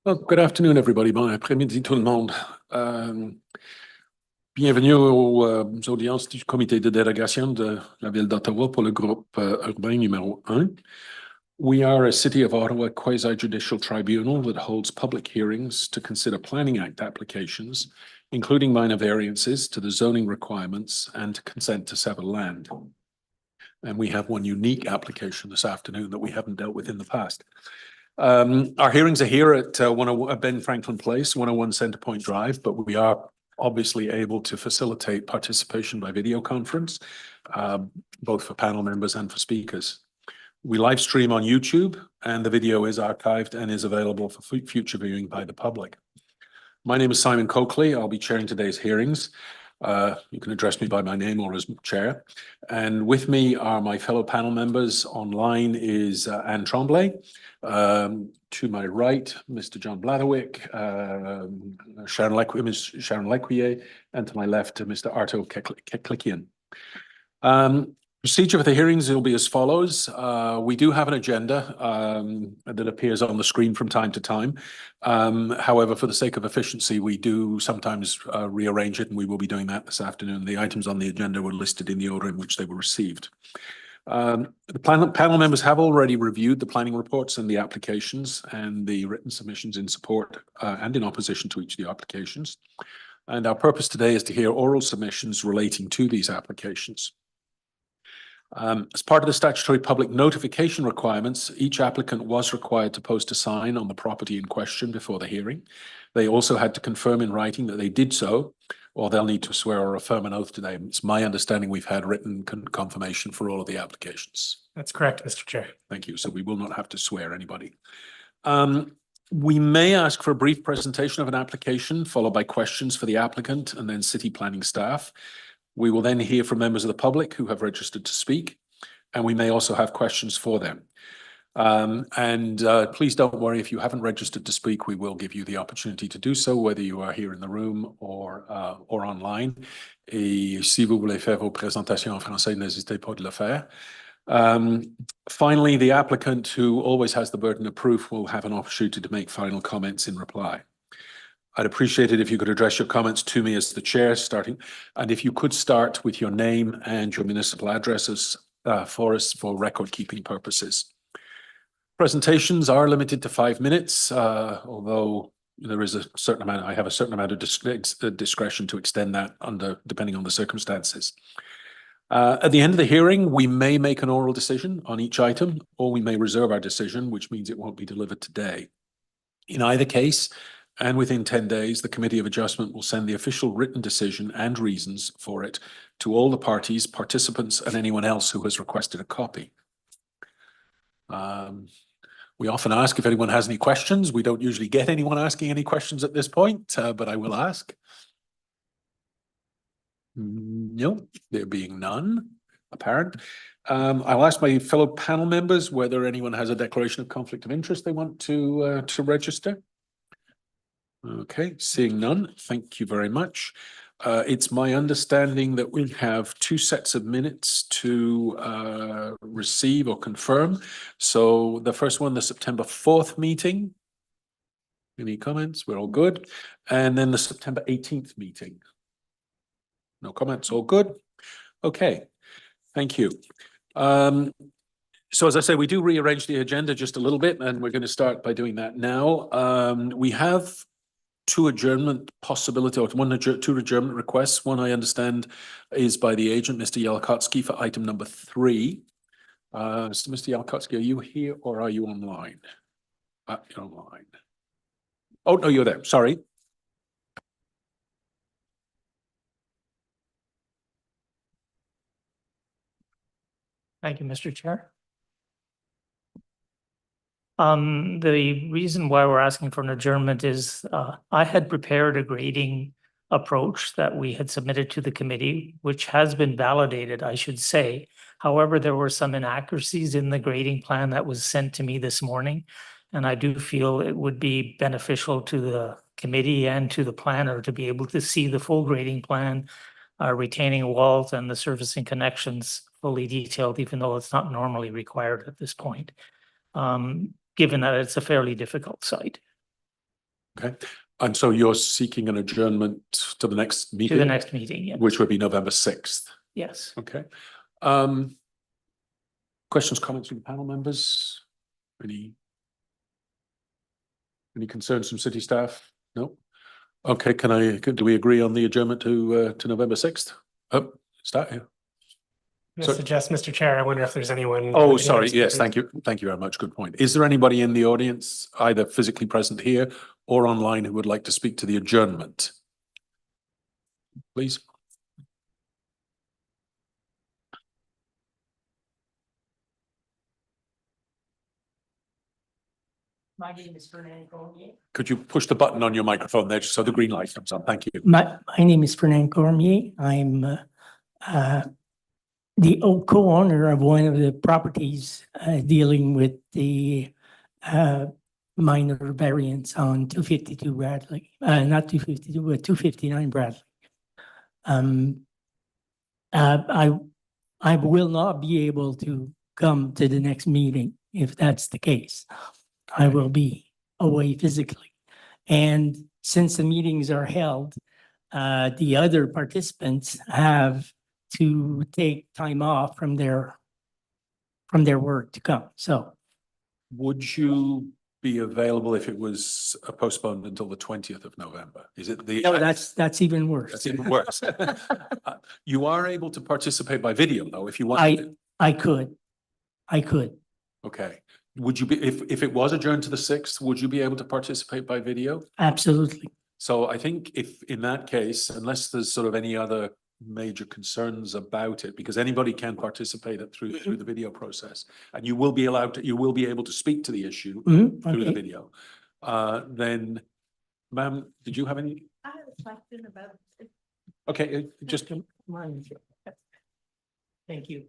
Well, good afternoon, everybody. Bon après-midi, tout le monde. Bienvenue aux audiences du comité de délégation de la ville d'Ottawa pour le groupe urbain numéro 1. We are a City of Ottawa quasi-judicial tribunal that holds public hearings to consider Planning Act applications, including minor variances to the zoning requirements and to consent to sever land. And we have one unique application this afternoon that we haven't dealt with in the past. Our hearings are here at Ben Franklin Place, 101 Centrepoint Drive, but we are obviously able to facilitate participation by video conference, both for panel members and for speakers. We live stream on YouTube, and the video is archived and is available for future viewing by the public. My name is Simon Coakley. I'll be chairing today's hearings. You can address me by my name or as chair. And with me are my fellow panel members. Online is Anne Tremblay. To my right, Mr. John Blatherwick, Ms. Sharon Lequier, and to my left, Mr. Arto Keklikian. Procedure for the hearings will be as follows. We do have an agenda that appears on the screen from time to time. However, for the sake of efficiency, we do sometimes rearrange it, and we will be doing that this afternoon. The items on the agenda were listed in the order in which they were received. The panel members have already reviewed the planning reports and the applications and the written submissions in support and in opposition to each of the applications. And our purpose today is to hear oral submissions relating to these applications. As part of the statutory public notification requirements, each applicant was required to post a sign on the property in question before the hearing. They also had to confirm in writing that they did so, or they'll need to swear or affirm an oath today. It's my understanding we've had written confirmation for all of the applications. That's correct, Mr. Chair. Thank you. So we will not have to swear anybody. We may ask for a brief presentation of an application, followed by questions for the applicant and then city planning staff. We will then hear from members of the public who have registered to speak, and we may also have questions for them. Please don't worry if you haven't registered to speak. We will give you the opportunity to do so, whether you are here in the room or online. Et si vous voulez faire vos présentations en français, n'hésitez pas de le faire. Finally, the applicant, who always has the burden of proof, will have an opportunity to make final comments in reply. I'd appreciate it if you could address your comments to me as the chair starting, and if you could start with your name and your municipal addresses for us for record-keeping purposes. Presentations are limited to 5 minutes, although there is a certain amount, I have a certain amount of discretion to extend that depending on the circumstances. At the end of the hearing, we may make an oral decision on each item, or we may reserve our decision, which means it won't be delivered today. In either case, and within 10 days, the Committee of Adjustment will send the official written decision and reasons for it to all the parties, participants, and anyone else who has requested a copy. We often ask if anyone has any questions. We don't usually get anyone asking any questions at this point, but I will ask. No, there being none apparent. I'll ask my fellow panel members whether anyone has a declaration of conflict of interest they want to register. Okay, seeing none, thank you very much. It's my understanding that we have 2 sets of minutes to receive or confirm. So the first one, the September 4th meeting. Any comments? We're all good. And then the September 18th meeting. No comments, all good. Okay, thank you. So as I say, we do rearrange the agenda just a little bit, and we're going to start by doing that now. We have 2 adjournment possibility, or 2 adjournment requests. One, I understand, is by the agent, Mr. Yalkotsky, for item number 3. So Mr. Yalkotsky, are you here or are you online? You're online. Oh, no, you're there. Sorry. Thank you, Mr. Chair. The reason why we're asking for an adjournment is I had prepared a grading approach that we had submitted to the committee, which has been validated, I should say. However, there were some inaccuracies in the grading plan that was sent to me this morning, and I do feel it would be beneficial to the committee and to the planner to be able to see the full grading plan, retaining walls and the servicing connections fully detailed, even though it's not normally required at this point. Given that it's a fairly difficult site. Okay, and so you're seeking an adjournment to the next meeting? To the next meeting, yes. Which would be November 6th. Yes. Okay. Questions, comments from the panel members? Any concerns from city staff? No? Okay, do we agree on the adjournment to November 6th? Oh, start here. To suggest, Mr. Chair, I wonder if there's anyone. Oh, sorry. Yes, thank you. Thank you very much. Good point. Is there anybody in the audience, either physically present here or online, who would like to speak to the adjournment? Please. My name is Fernand Cormier. Could you push the button on your microphone there just so the green light comes on? Thank you. My name is Fernand Cormier. I'm the co-owner of one of the properties dealing with the minor variance on 252 Bradley, not 252, but 259 Bradley. I will not be able to come to the next meeting if that's the case. I will be away physically. And since the meetings are held, the other participants have to take time off from their work to come. So would you be available if it was postponed until the 20th of November? Is it the? no, that's even worse. That's even worse. You are able to participate by video though, if you want. I could. Okay. Would you be, if it was adjourned to the 6th, would you be able to participate by video? Absolutely. So I think if in that case, unless there's sort of any other major concerns about it, because anybody can participate through the video process, and you will be able to speak to the issue through the video. Then, ma'am, did you have any? I have a question about. Okay, just. Thank you.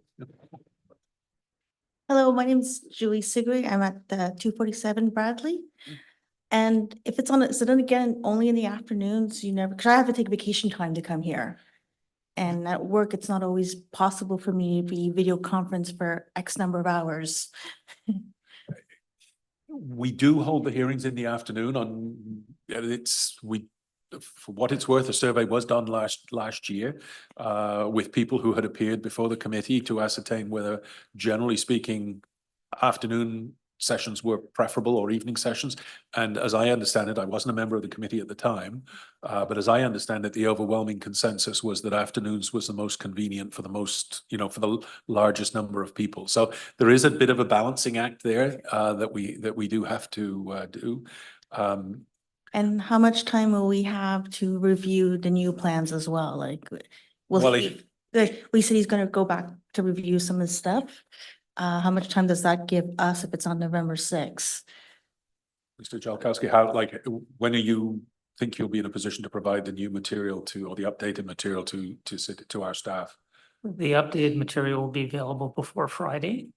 Hello, my name is Julie Sigri. I'm at 247 Bradley. And if it's on, so then again, only in the afternoons, you never, because I have to take vacation time to come here. And at work, it's not always possible for me to be video conference for X number of hours. We do hold the hearings in the afternoon for what it's worth, a survey was done last year with people who had appeared before the committee to ascertain whether, generally speaking, afternoon sessions were preferable or evening sessions. And as I understand it, I wasn't a member of the committee at the time, but as I understand it, the overwhelming consensus was that afternoons was the most convenient for the most, for the largest number of people. So there is a bit of a balancing act there that we do have to do. And how much time will we have to review the new plans as well? Like, we said he's going to go back to review some of the stuff. How much time does that give us if it's on November 6th? Mr. Jalkowski, when do you think you'll be in a position to provide the new material or the updated material to our staff? The updated material will be available before Friday.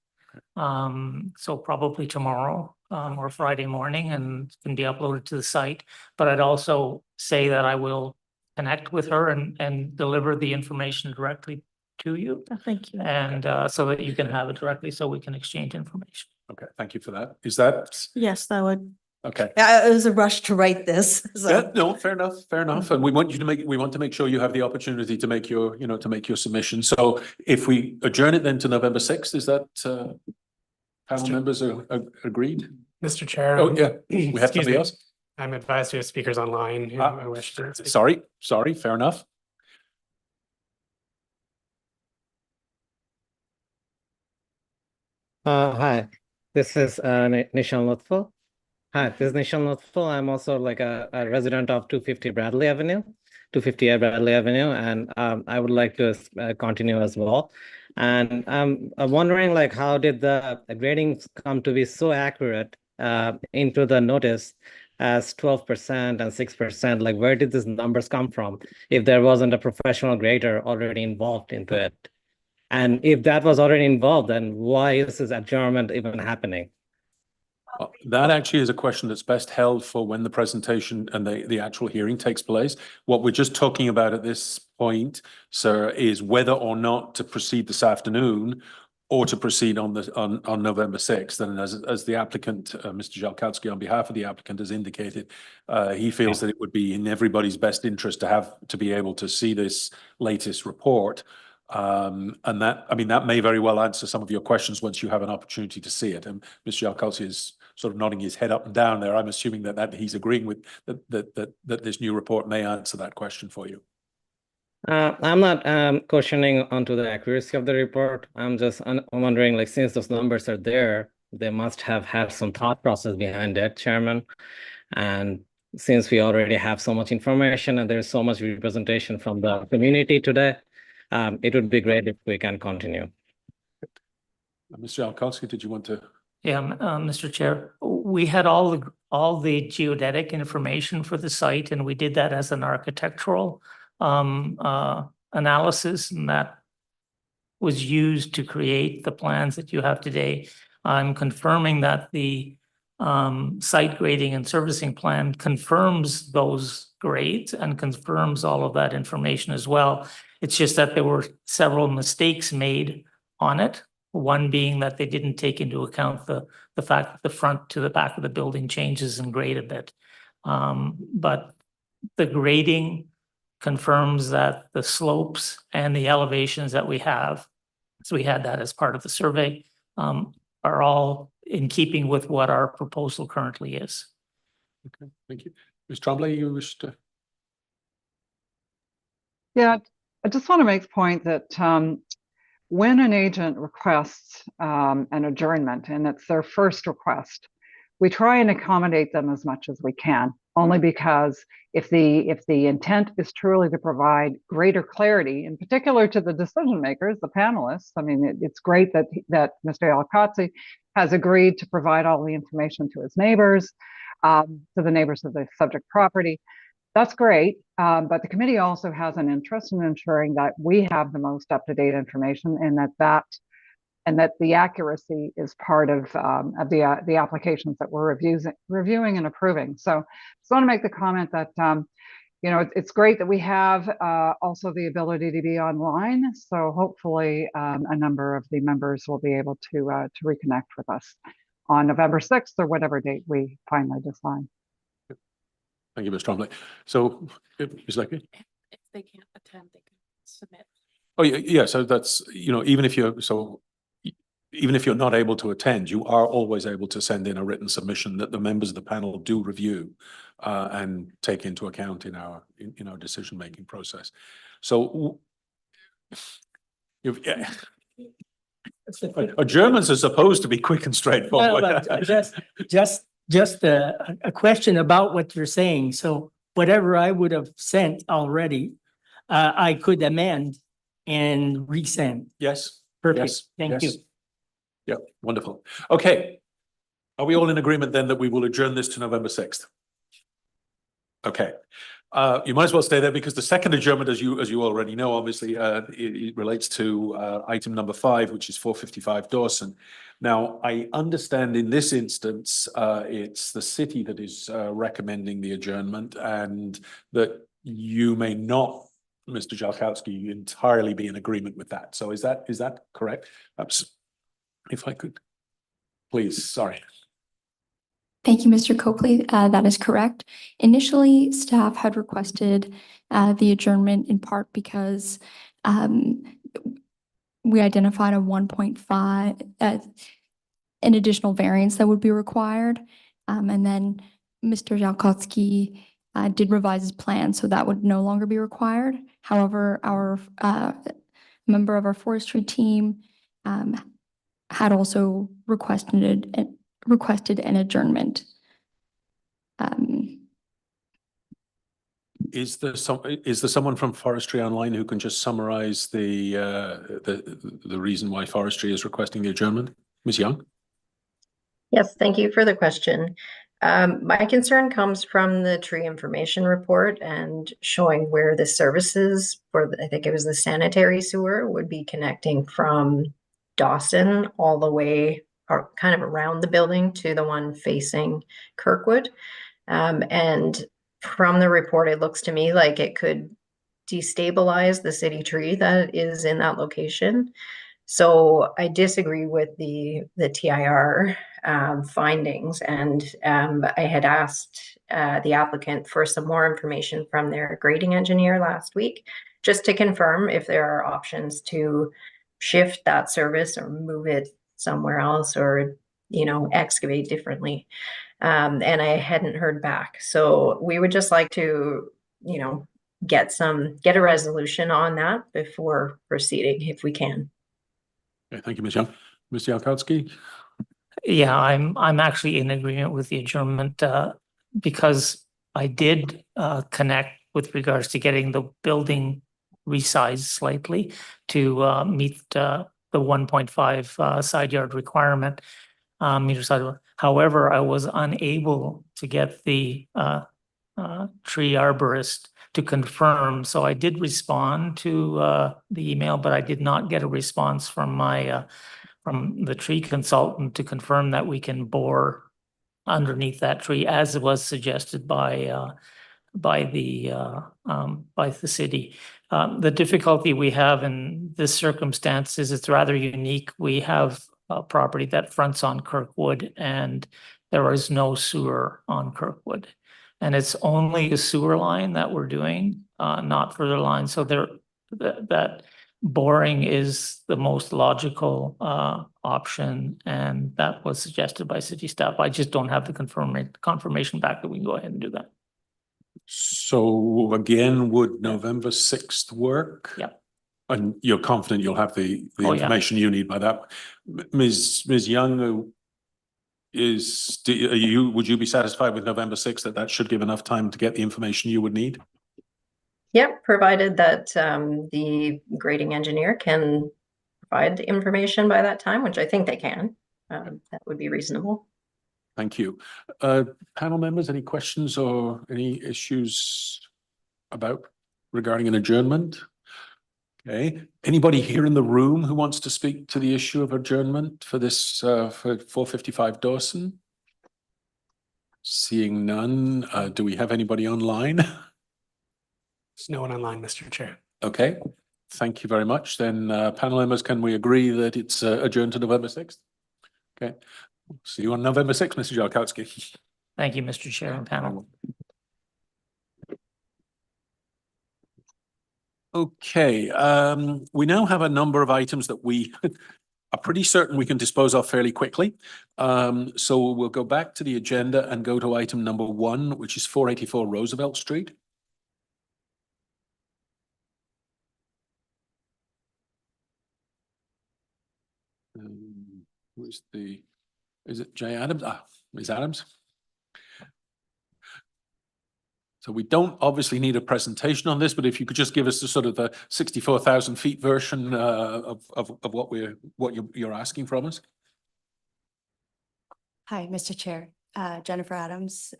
So probably tomorrow or Friday morning, and can be uploaded to the site. But I'd also say that I will connect with her and deliver the information directly to you. Oh, thank you. And so that you can have it directly, so we can exchange information. Okay, thank you for that. Is that? Yes, that would. Okay. Yeah, it was a rush to write this. So. Yeah, no, fair enough. And we want to make sure you have the opportunity to make your, to make your submission. So if we adjourn it then to November 6th, is that panel members are agreed? Mr. Chair. Oh, yeah, we have somebody else. I'm advised to have speakers online who I wish to speak. Sorry, fair enough. Hi, this is Nishal Lutful. Hi, this is Nishal Lutful. I'm also like a resident of 250 Bradley Avenue, 250 Bradley Avenue, and I would like to continue as well. And I'm wondering, like, how did the grading come to be so accurate into the notice as 12% and 6%? Like, where did these numbers come from if there wasn't a professional grader already involved into it? And if that was already involved, then why is this adjournment even happening? That actually is a question that's best held for when the presentation and the actual hearing takes place. What we're just talking about at this point, sir, is whether or not to proceed this afternoon, or to proceed on November 6th. And as the applicant, Mr. Jalkowski, on behalf of the applicant, has indicated, he feels that it would be in everybody's best interest to be able to see this latest report. And that may very well answer some of your questions once you have an opportunity to see it. And Mr. Jalkowski is sort of nodding his head up and down there. I'm assuming that he's agreeing with that this new report may answer that question for you. I'm not questioning onto the accuracy of the report. I'm just wondering, like, since those numbers are there, they must have had some thought process behind it, Chairman. And since we already have so much information and there's so much representation from the community today, it would be great if we can continue. Mr. Jalkowski, did you want to? Yeah, Mr. Chair, we had all the geodetic information for the site, and we did that as an architectural analysis, and that was used to create the plans that you have today. I'm confirming that the site grading and servicing plan confirms those grades and confirms all of that information as well. It's just that there were several mistakes made on it. One being that they didn't take into account the fact that the front to the back of the building changes in grade a bit. But the grading confirms that the slopes and the elevations that we have, so we had that as part of the survey, are all in keeping with what our proposal currently is. Okay, thank you. Ms. Tremblay, you wish to? Yeah, I just want to make the point that when an agent requests an adjournment, and it's their first request, we try and accommodate them as much as we can, only because if the intent is truly to provide greater clarity, in particular to the decision makers, the panelists, I mean, it's great that Mr. Jalkowski has agreed to provide all the information to his neighbors, to the neighbors of the subject property. That's great, but the committee also has an interest in ensuring that we have the most up-to-date information, and that the accuracy is part of the applications that we're reviewing and approving. So just want to make the comment that it's great that we have also the ability to be online. So hopefully a number of the members will be able to reconnect with us on November 6th or whatever date we finally decide. Thank you, Ms. Tremblay. So, Ms. Leckie? If they can't attend, they can submit. Oh, yeah. So that's, even if you're not able to attend, you are always able to send in a written submission that the members of the panel do review and take into account in our decision-making process. So, adjournments are supposed to be quick and straightforward. Well, but just a question about what you're saying. So whatever I would have sent already, I could amend and resend. Yes. Perfect. Yes, Thank yes. you. Yeah, wonderful. Okay. Are we all in agreement then that we will adjourn this to November 6th? Okay. You might as well stay there because the second adjournment, as you already know, obviously, it relates to item number 5, which is 455 Dawson. Now, I understand in this instance, it's the city that is recommending the adjournment, and that you may not, Mr. Jalkowski, entirely be in agreement with that. So is that correct? Perhaps if I could, please, sorry. Thank you, Mr. Coakley. That is correct. Initially, staff had requested the adjournment in part because we identified a 1.5, an additional variance that would be required. And then Mr. Jalkowski did revise his plan, so that would no longer be required. However, our member of our forestry team had also requested an adjournment. Is there someone from Forestry Online who can just summarize the reason why Forestry is requesting the adjournment? Ms. Young? Yes, thank you for the question. My concern comes from the tree information report and showing where the services for I think it was the sanitary sewer would be connecting from Dawson all the way or kind of around the building to the one facing Kirkwood. And from the report, it looks to me like it could destabilize the city tree that is in that location. So I disagree with the TIR findings, and I had asked the applicant for some more information from their grading engineer last week, just to confirm if there are options to shift that service or move it somewhere else, or excavate differently. And I hadn't heard back, so we would just like to get a resolution on that before proceeding, if we can. Okay, thank you, Ms. Young. Mr. Yalkowski? Yeah, I'm actually in agreement with the adjournment because I did connect with regards to getting the building resized slightly to meet the 1.5 side yard requirement, meter side. However, I was unable to get the tree arborist to confirm. So I did respond to the email, but I did not get a response from my from the tree consultant to confirm that we can bore underneath that tree, as was suggested by the city. The difficulty we have in this circumstance is it's rather unique. We have a property that fronts on Kirkwood, and there is no sewer on Kirkwood. And it's only a sewer line that we're doing, not further lines. So that boring is the most logical option, and that was suggested by city staff. I just don't have the confirmation back that we can go ahead and do that. So again, would November 6th work? Yeah. And you're confident you'll have the Oh, yeah. information you need by that? Ms. Young, would you be satisfied with November 6th, that should give enough time to get the information you would need? Yep, provided that the grading engineer can provide the information by that time, which I think they can. That would be reasonable. Thank you. Panel members, any questions or any issues regarding an adjournment? Okay. Anybody here in the room who wants to speak to the issue of adjournment for this for 455 Dawson? Seeing none, do we have anybody online? There's no one online, Mr. Chair. Okay, thank you very much. Then panel members, can we agree that it's adjourned to November 6th? Okay, see you on November 6th, Mr. Jalkowski. Thank you, Mr. Chair and panel. Okay, we now have a number of items that we are pretty certain we can dispose of fairly quickly. So we'll go back to the agenda and go to item number 1, which is 484 Roosevelt Street. Is it Jay Adams? Ms. Adams. So we don't obviously need a presentation on this, but if you could just give us the sort of the 64,000 feet version of what you're asking from us. Hi, Mr. Chair. Jennifer Adams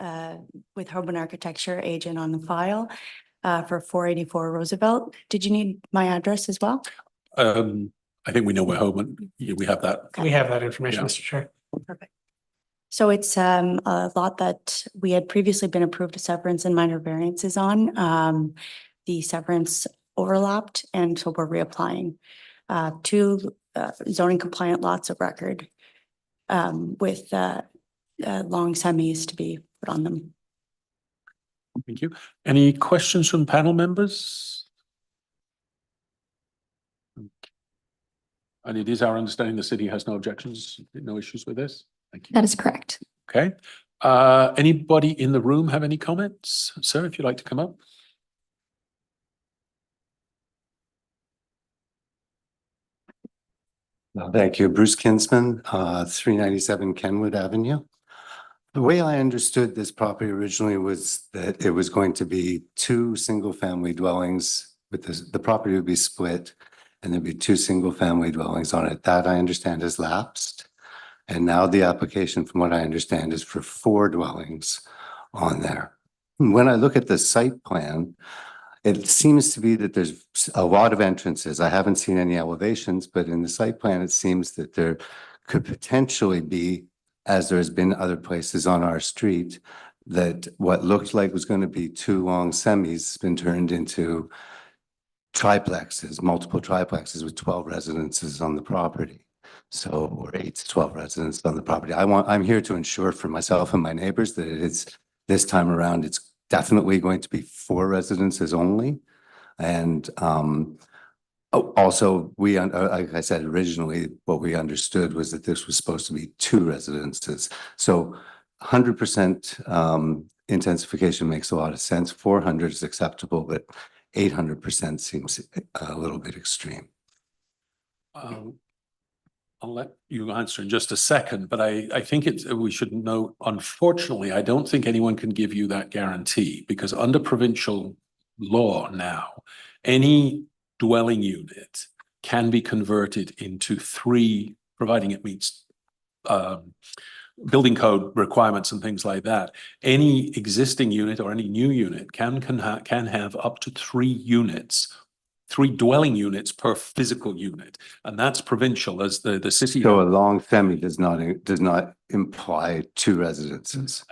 with Holmwood Architecture, agent on the file for 484 Roosevelt. Did you need my address as well? I think we know where Holmwood. We have that. We have that information, Yeah. Mr. Chair. Perfect. So it's a lot that we had previously been approved a severance and minor variances on. The severance overlapped, and so we're reapplying 2 zoning compliant lots of record with long semis to be put on them. Thank you. Any questions from panel members? And it is our understanding the city has no objections, no issues with this. Thank you. That is correct. Okay. Anybody in the room have any comments? Sir, if you'd like to come up. Thank you. Bruce Kinsman, 397 Kenwood Avenue. The way I understood this property originally was that it was going to be 2 single-family dwellings, with the property would be split, and there'd be 2 single-family dwellings on it. That I understand has lapsed. And now the application, from what I understand, is for 4 dwellings on there. When I look at the site plan, it seems to be that there's a lot of entrances. I haven't seen any elevations, but in the site plan, it seems that there could potentially be, as there has been other places on our street, that what looked like was going to be 2 long semis has been turned into triplexes, multiple triplexes with 12 residences on the property. So, or 8 to 12 residents on the property. I'm here to ensure for myself and my neighbors that it is, this time around, it's definitely going to be 4 residences only. And also, like I said, originally, what we understood was that this was supposed to be 2 residences. So 100% intensification makes a lot of sense. 400 is acceptable, but 800% seems a little bit extreme. I'll let you answer in just a second, but I think we should note, unfortunately, I don't think anyone can give you that guarantee, because under provincial law now, any dwelling unit can be converted into 3, providing it meets building code requirements and things like that. Any existing unit or any new unit can have up to 3 units, 3 dwelling units per physical unit, and that's provincial, as the city. So a long family does not imply 2 residences.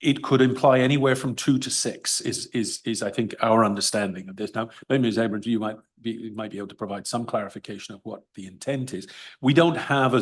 It could imply anywhere from 2 to 6 is I think our understanding of this. Now, maybe Ms. Abrams, you might be able to provide some clarification of what the intent is. We don't have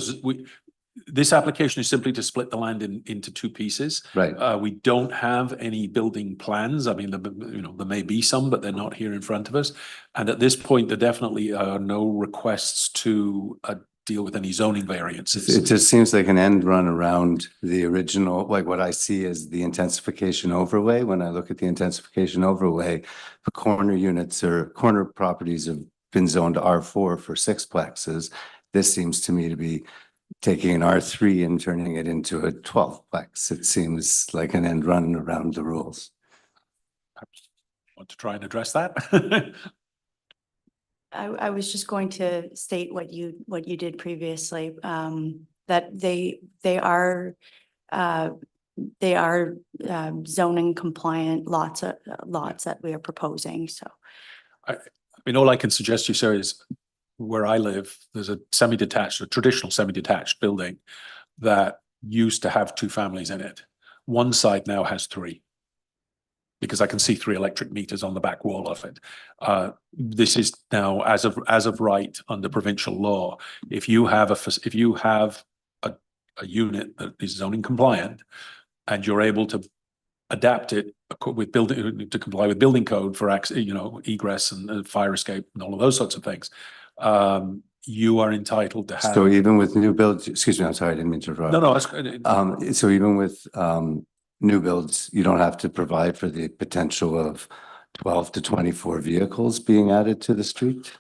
this application is simply to split the land into 2 pieces. Right. We don't have any building plans. I mean, there may be some, but they're not here in front of us. And at this point, there definitely are no requests to deal with any zoning variances. It just seems like an end run around the original, like what I see as the intensification overlay. When I look at the intensification overlay, the corner units or corner properties have been zoned R4 for 6plexes. This seems to me to be taking an R3 and turning it into a 12plex. It seems like an end run around the rules. Want to try and address that? I was just going to state what you did previously, that they are zoning compliant lots that we are proposing, so. I mean, all I can suggest to you, sir, is where I live, there's a traditional semi-detached building that used to have 2 families in it. One side now has 3. Because I can see 3 electric meters on the back wall of it. This is now, as of right, under provincial law, if you have a unit that is zoning compliant, and you're able to adapt it with to comply with building code for egress and fire escape and all of those sorts of things, you are entitled to have. So even with new builds, excuse me, I'm sorry, I didn't mean to interrupt. No, that's so even with new builds, you don't have to provide for the potential of 12 to 24 vehicles being added to the street?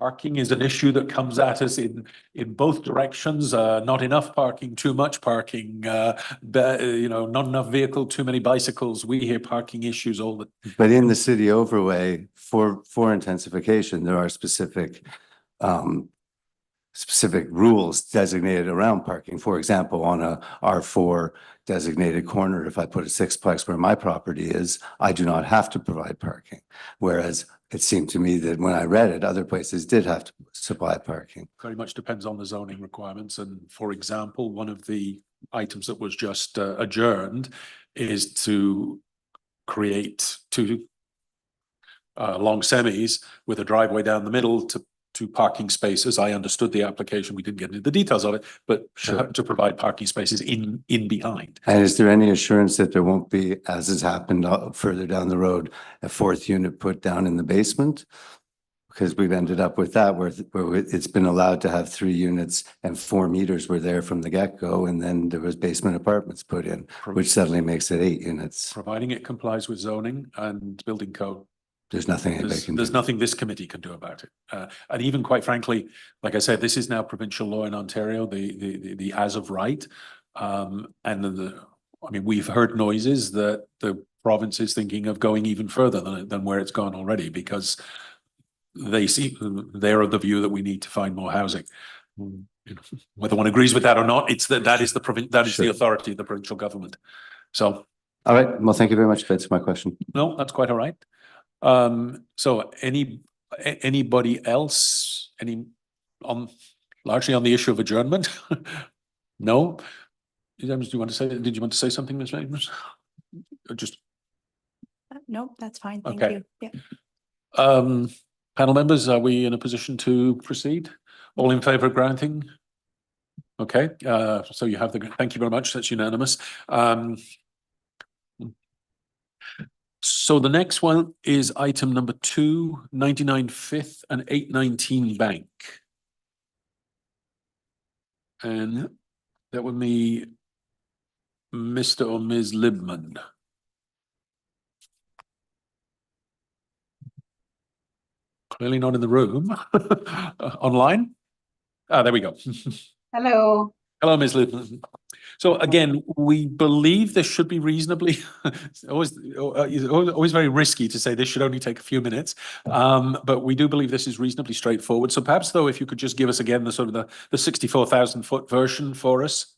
Parking is an issue that comes at us in both directions. Not enough parking, too much parking, not enough vehicle, too many bicycles. We hear parking issues all the. But in the city overlay for intensification, there are specific rules designated around parking. For example, on a R4 designated corner, if I put a 6plex where my property is, I do not have to provide parking. Whereas it seemed to me that when I read it, other places did have to supply parking. Very much depends on the zoning requirements. And for example, one of the items that was just adjourned is to create 2 long semis with a driveway down the middle to 2 parking spaces. I understood the application. We didn't get into the details of it, but to provide parking spaces in behind. And is there any assurance that there won't be, as has happened further down the road, a 4th unit put down in the basement? Because we've ended up with that where it's been allowed to have 3 units and 4 meters were there from the get-go, and then there was basement apartments put in, which suddenly makes it 8 units. Providing it complies with zoning and building code. There's nothing anybody can do. There's nothing this committee can do about it. And even quite frankly, like I said, this is now provincial law in Ontario, the as of right. I mean, we've heard noises that the province is thinking of going even further than where it's gone already, because they're of the view that we need to find more housing. Whether one agrees with that or not, that is the authority of the provincial government. So. All right. Well, thank you very much. That's my question. No, that's quite all right. So anybody else, largely on the issue of adjournment? No? Did you want to say something, Ms. Abrams? Or just. No, that's fine. Thank Okay. you. Yeah. Panel members, are we in a position to proceed? All in favor of granting? Okay, so you have thank you very much. That's unanimous. So the next one is item number 2, 99 Fifth and 819 Bank. And that would be Mr. or Ms. Libman. Clearly not in the room. Online? Ah, there we go. Hello. Hello, Ms. Libman. So again, we believe this should be reasonably, it's always very risky to say this should only take a few minutes. But we do believe this is reasonably straightforward. So perhaps though, if you could just give us again the sort of the 64,000 foot version for us.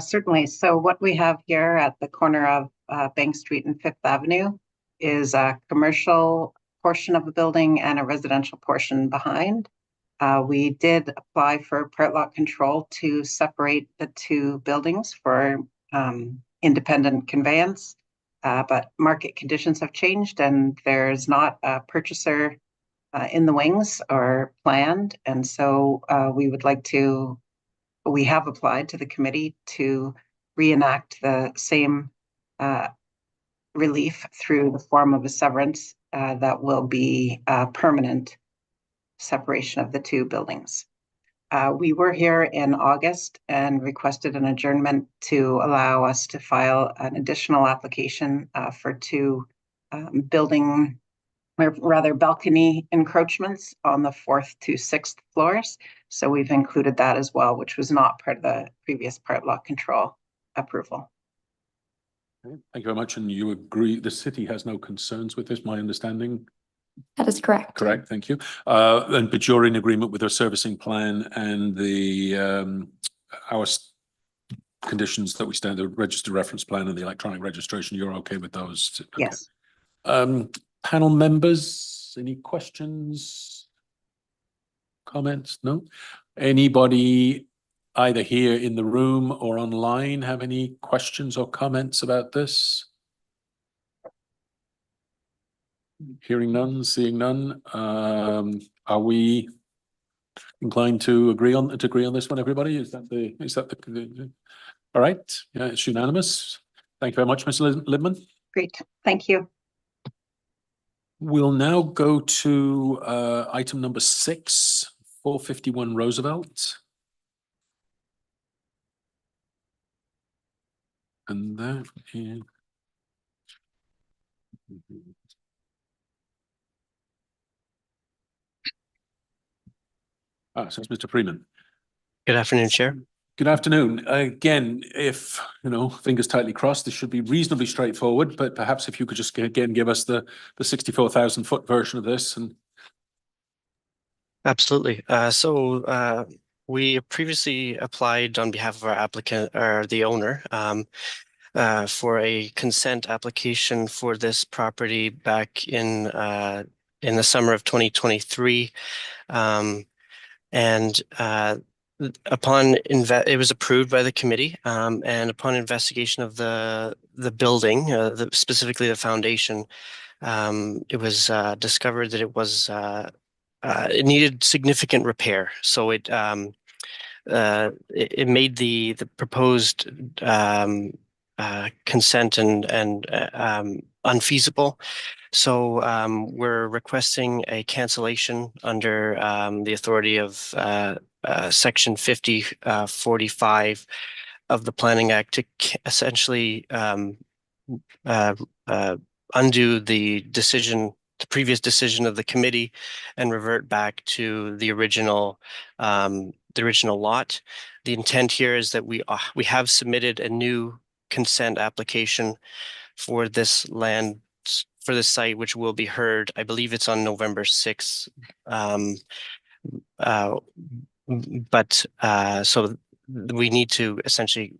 Certainly. So what we have here at the corner of Bank Street and Fifth Avenue is a commercial portion of the building and a residential portion behind. We did apply for part lot control to separate the two buildings for independent conveyance, but market conditions have changed and there's not a purchaser in the wings or planned. And so we have applied to the committee to reenact the same relief through the form of a severance that will be permanent separation of the two buildings. We were here in August and requested an adjournment to allow us to file an additional application for two balcony encroachments on the 4th to 6th floors. So we've included that as well, which was not part of the previous part lot control approval. Okay, thank you very much. And you agree the city has no concerns with this, my understanding? That is correct. Correct, thank you. But you're in agreement with our servicing plan and the our conditions that we stand, the registered reference plan and the electronic registration, you're okay with those? Okay. Yes. Panel members, any questions? Comments? No? Anybody either here in the room or online have any questions or comments about this? Hearing none, seeing none. Are we inclined to agree on this one, everybody? Is that the all right? Yeah, it's unanimous. Thank you very much, Mr. Libman. Great, thank you. We'll now go to item number 6, 451 Roosevelt. And that is... so it's Mr. Freeman. Good afternoon, Chair. Good afternoon. Again, if, fingers tightly crossed, this should be reasonably straightforward, but perhaps if you could just again give us the 64,000 foot version of this. And absolutely. We previously applied on behalf of our applicant or the owner for a consent application for this property back in the summer of 2023. It was approved by the committee, and upon investigation of the building, specifically the foundation, it was discovered that it needed significant repair. So it made the proposed consent and unfeasible. So we're requesting a cancellation under the authority of Section 5045 of the Planning Act to essentially undo the previous decision of the committee and revert back to the original lot. The intent here is that we have submitted a new consent application for this land, for this site, which will be heard. I believe it's on November 6th. So we need to essentially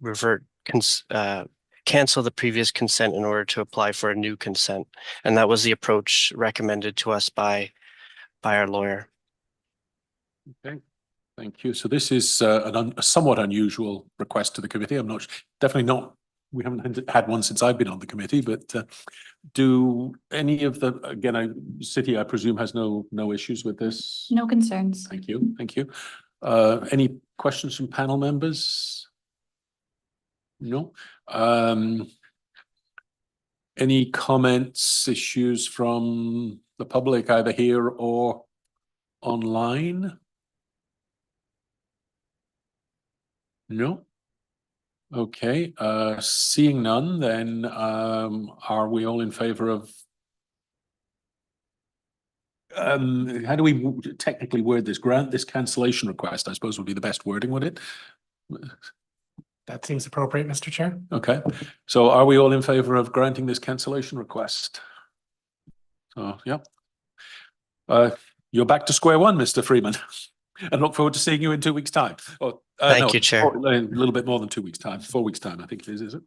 cancel the previous consent in order to apply for a new consent. And that was the approach recommended to us by our lawyer. okay, thank you. So this is a somewhat unusual request to the committee. I'm definitely not we haven't had one since I've been on the committee, but do any of the, again, city, I presume, has no issues with this? No concerns. Thank you, thank you. Any questions from panel members? No. Any comments, issues from the public, either here or online? No. Okay, seeing none, then are we all in favor of how do we technically word this? Grant this cancellation request, I suppose would be the best wording, would it? That seems appropriate, Mr. Chair. Okay, so are we all in favor of granting this cancellation request? So, yeah. You're back to square one, Mr. Freeman. And look forward to seeing you in 2 weeks' time. Oh, Thank you, Chair. a little bit more than 2 weeks' time, 4 weeks' time, I think it is it?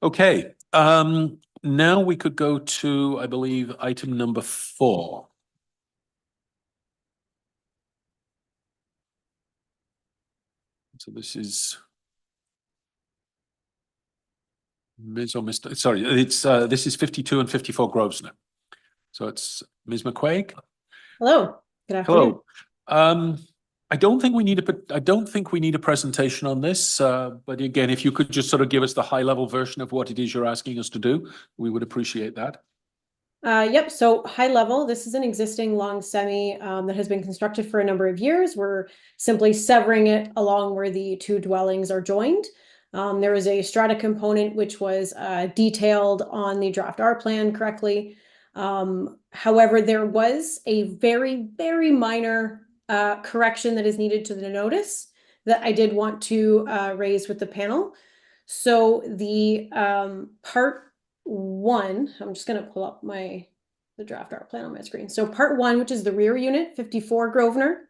Okay, now we could go to, I believe, item number 4. So this is Ms. or Mr. Sorry, it's this is 52 and 54 Grosvenor. So it's Ms. McQuaig. Hello. Good afternoon. Hello. I don't think we need a presentation on this, but again, if you could just sort of give us the high level version of what it is you're asking us to do, we would appreciate that. Yep. So high level, this is an existing long semi that has been constructed for a number of years. We're simply severing it along where the two dwellings are joined. There is a strata component which was detailed on the draft R plan correctly. However, there was a very, very minor correction that is needed to the notice that I did want to raise with the panel. So the part 1, I'm just going to pull up the draft art plan on my screen. So part 1, which is the rear unit, 54 Grosvenor,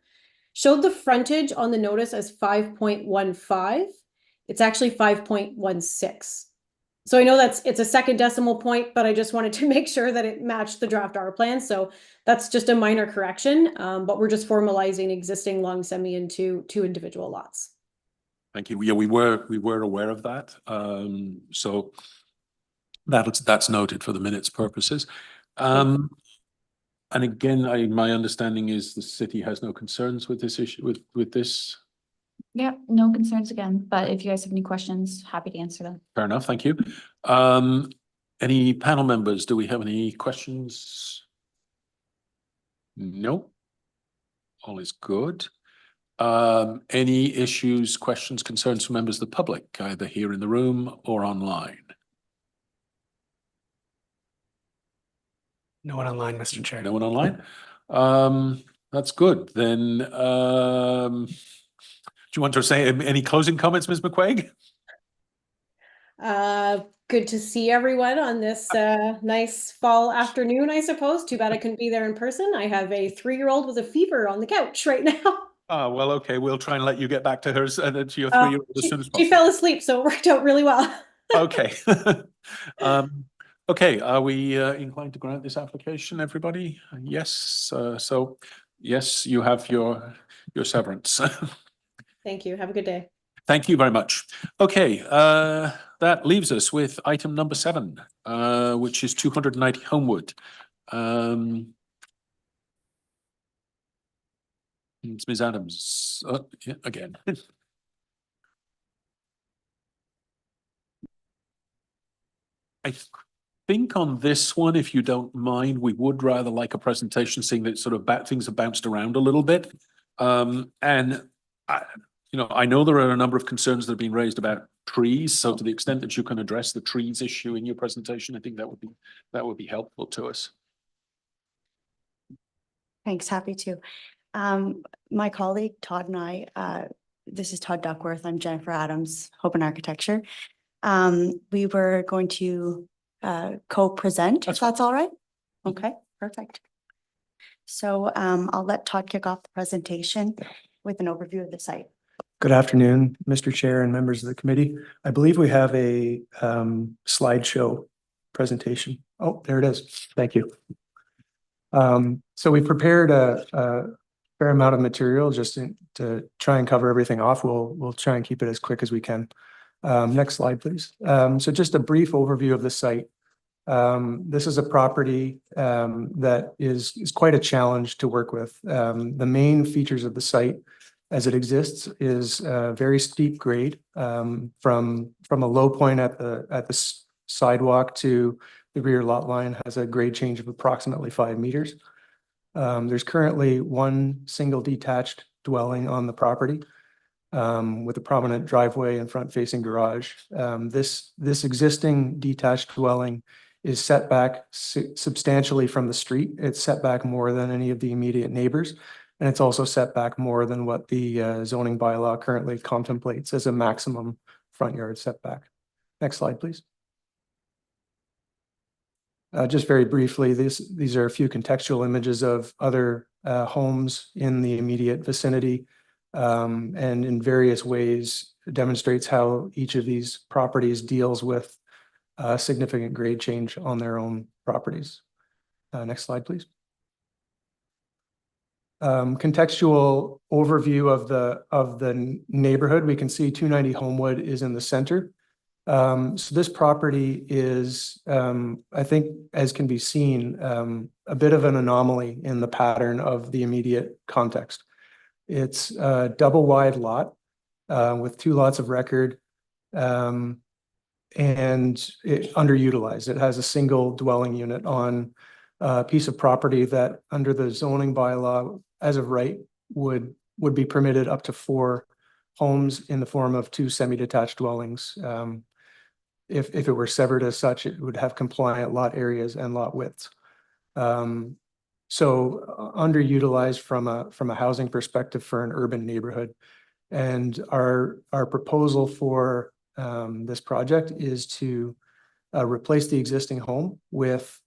showed the frontage on the notice as 5.15. It's actually 5.16. So I know it's a second decimal point, but I just wanted to make sure that it matched the draft R plan. So that's just a minor correction, but we're just formalizing existing long semi into 2 individual lots. Thank you. Yeah, we were aware of that. So that's noted for the minutes purposes. And again, my understanding is the city has no concerns with this issue with this. Yeah, no concerns again, but if you guys have any questions, happy to answer them. Fair enough, thank you. Any panel members, do we have any questions? No. All is good. Any issues, questions, concerns from members of the public, either here in the room or online? No one online, Mr. Chair. No one online? That's good. Then, do you want to say any closing comments, Ms. McQuaig? Good to see everyone on this nice fall afternoon, I suppose. Too bad I couldn't be there in person. I have a 3-year-old with a fever on the couch right now. Oh, well, okay. We'll try and let you get back to her and to your 3-year-old as soon as possible. She fell asleep, so it worked out really well. Okay. Okay, are we inclined to grant this application, everybody? Yes, so yes, you have your severance. Thank you. Have a good day. Thank you very much. Okay, that leaves us with item number 7, which is 290 Holmwood. It's Ms. Adams, yeah, again. I think on this one, if you don't mind, we would rather like a presentation, seeing that sort of things have bounced around a little bit. And I know there are a number of concerns that have been raised about trees. So to the extent that you can address the trees issue in your presentation, I think that would be helpful to us. Thanks, happy to. My colleague Todd and I, this is Todd Duckworth, I'm Jennifer Adams, Hope and Architecture. We were going to co-present, if that's all right. Okay, perfect. So I'll let Todd kick off the presentation with an overview of the site. Good afternoon, Mr. Chair and members of the committee. I believe we have a slideshow presentation. Oh, there it is. Thank you. So we prepared a fair amount of material just to try and cover everything off. We'll try and keep it as quick as we can. Next slide, please. So just a brief overview of the site. This is a property that is quite a challenge to work with. The main features of the site as it exists is very steep grade from a low point at the sidewalk to the rear lot line has a grade change of approximately 5 meters. There's currently one single detached dwelling on the property with a prominent driveway and front-facing garage. This existing detached dwelling is set back substantially from the street. It's set back more than any of the immediate neighbors, and it's also set back more than what the zoning bylaw currently contemplates as a maximum front yard setback. Next slide, please. Just very briefly, these are a few contextual images of other homes in the immediate vicinity, and in various ways demonstrates how each of these properties deals with significant grade change on their own properties. Next slide, please. Contextual overview of the neighborhood. We can see 290 Holmwood is in the center. So this property is, I think, as can be seen, a bit of an anomaly in the pattern of the immediate context. It's a double wide lot with 2 lots of record, and it underutilized. It has a single dwelling unit on a piece of property that under the zoning bylaw, as of right, would be permitted up to 4 homes in the form of 2 semi-detached dwellings. If it were severed as such, it would have compliant lot areas and lot widths. So underutilized from a housing perspective for an urban neighborhood. And our proposal for this project is to replace the existing home with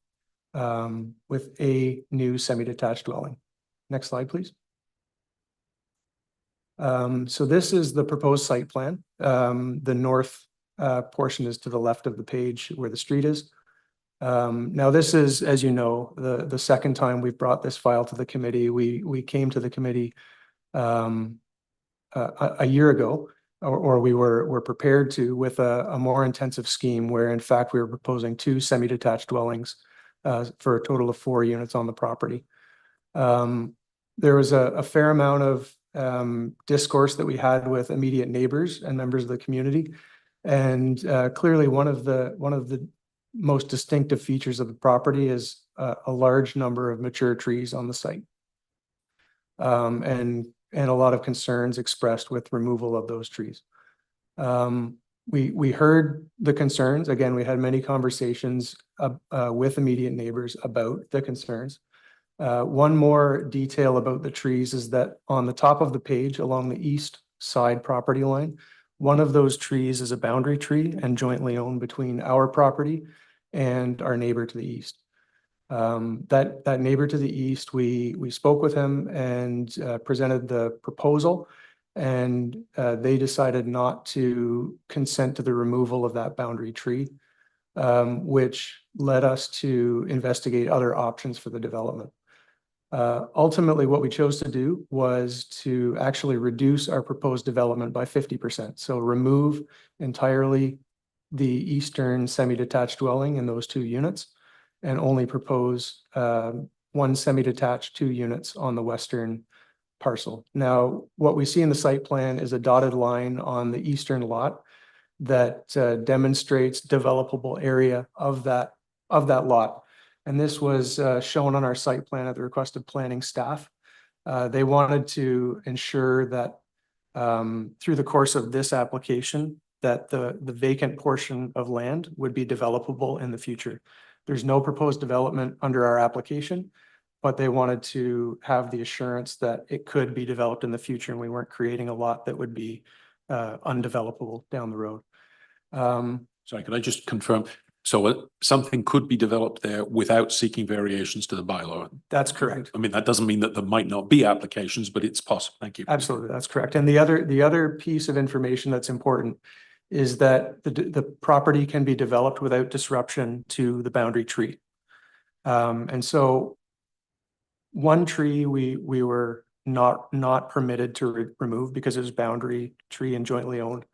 a new semi-detached dwelling. Next slide, please. So this is the proposed site plan. The north portion is to the left of the page where the street is. Now this is, as you know, the second time we've brought this file to the committee. We came to the committee a year ago, or we were prepared to, with a more intensive scheme where in fact we were proposing 2 semi-detached dwellings for a total of 4 units on the property. There was a fair amount of discourse that we had with immediate neighbors and members of the community. And clearly one of the most distinctive features of the property is a large number of mature trees on the site. And a lot of concerns expressed with removal of those trees. We heard the concerns. Again, we had many conversations with immediate neighbors about the concerns. One more detail about the trees is that on the top of the page along the east side property line, one of those trees is a boundary tree and jointly owned between our property and our neighbor to the east. That neighbor to the east, we spoke with him and presented the proposal, and they decided not to consent to the removal of that boundary tree, which led us to investigate other options for the development. Ultimately, what we chose to do was to actually reduce our proposed development by 50%. So remove entirely the eastern semi-detached dwelling in those 2 units and only propose 1 semi-detached 2 units on the western parcel. Now, what we see in the site plan is a dotted line on the eastern lot that demonstrates developable area of that lot. And this was shown on our site plan at the request of planning staff. They wanted to ensure that through the course of this application, that the vacant portion of land would be developable in the future. There's no proposed development under our application, but they wanted to have the assurance that it could be developed in the future and we weren't creating a lot that would be undevelopable down the road. Sorry, can I just confirm? So something could be developed there without seeking variations to the bylaw? That's correct. I mean, that doesn't mean that there might not be applications, but it's possible. Thank you. Absolutely, that's correct. And the other piece of information that's important is that the property can be developed without disruption to the boundary tree. And so one tree we were not permitted to remove because it was boundary tree and jointly owned.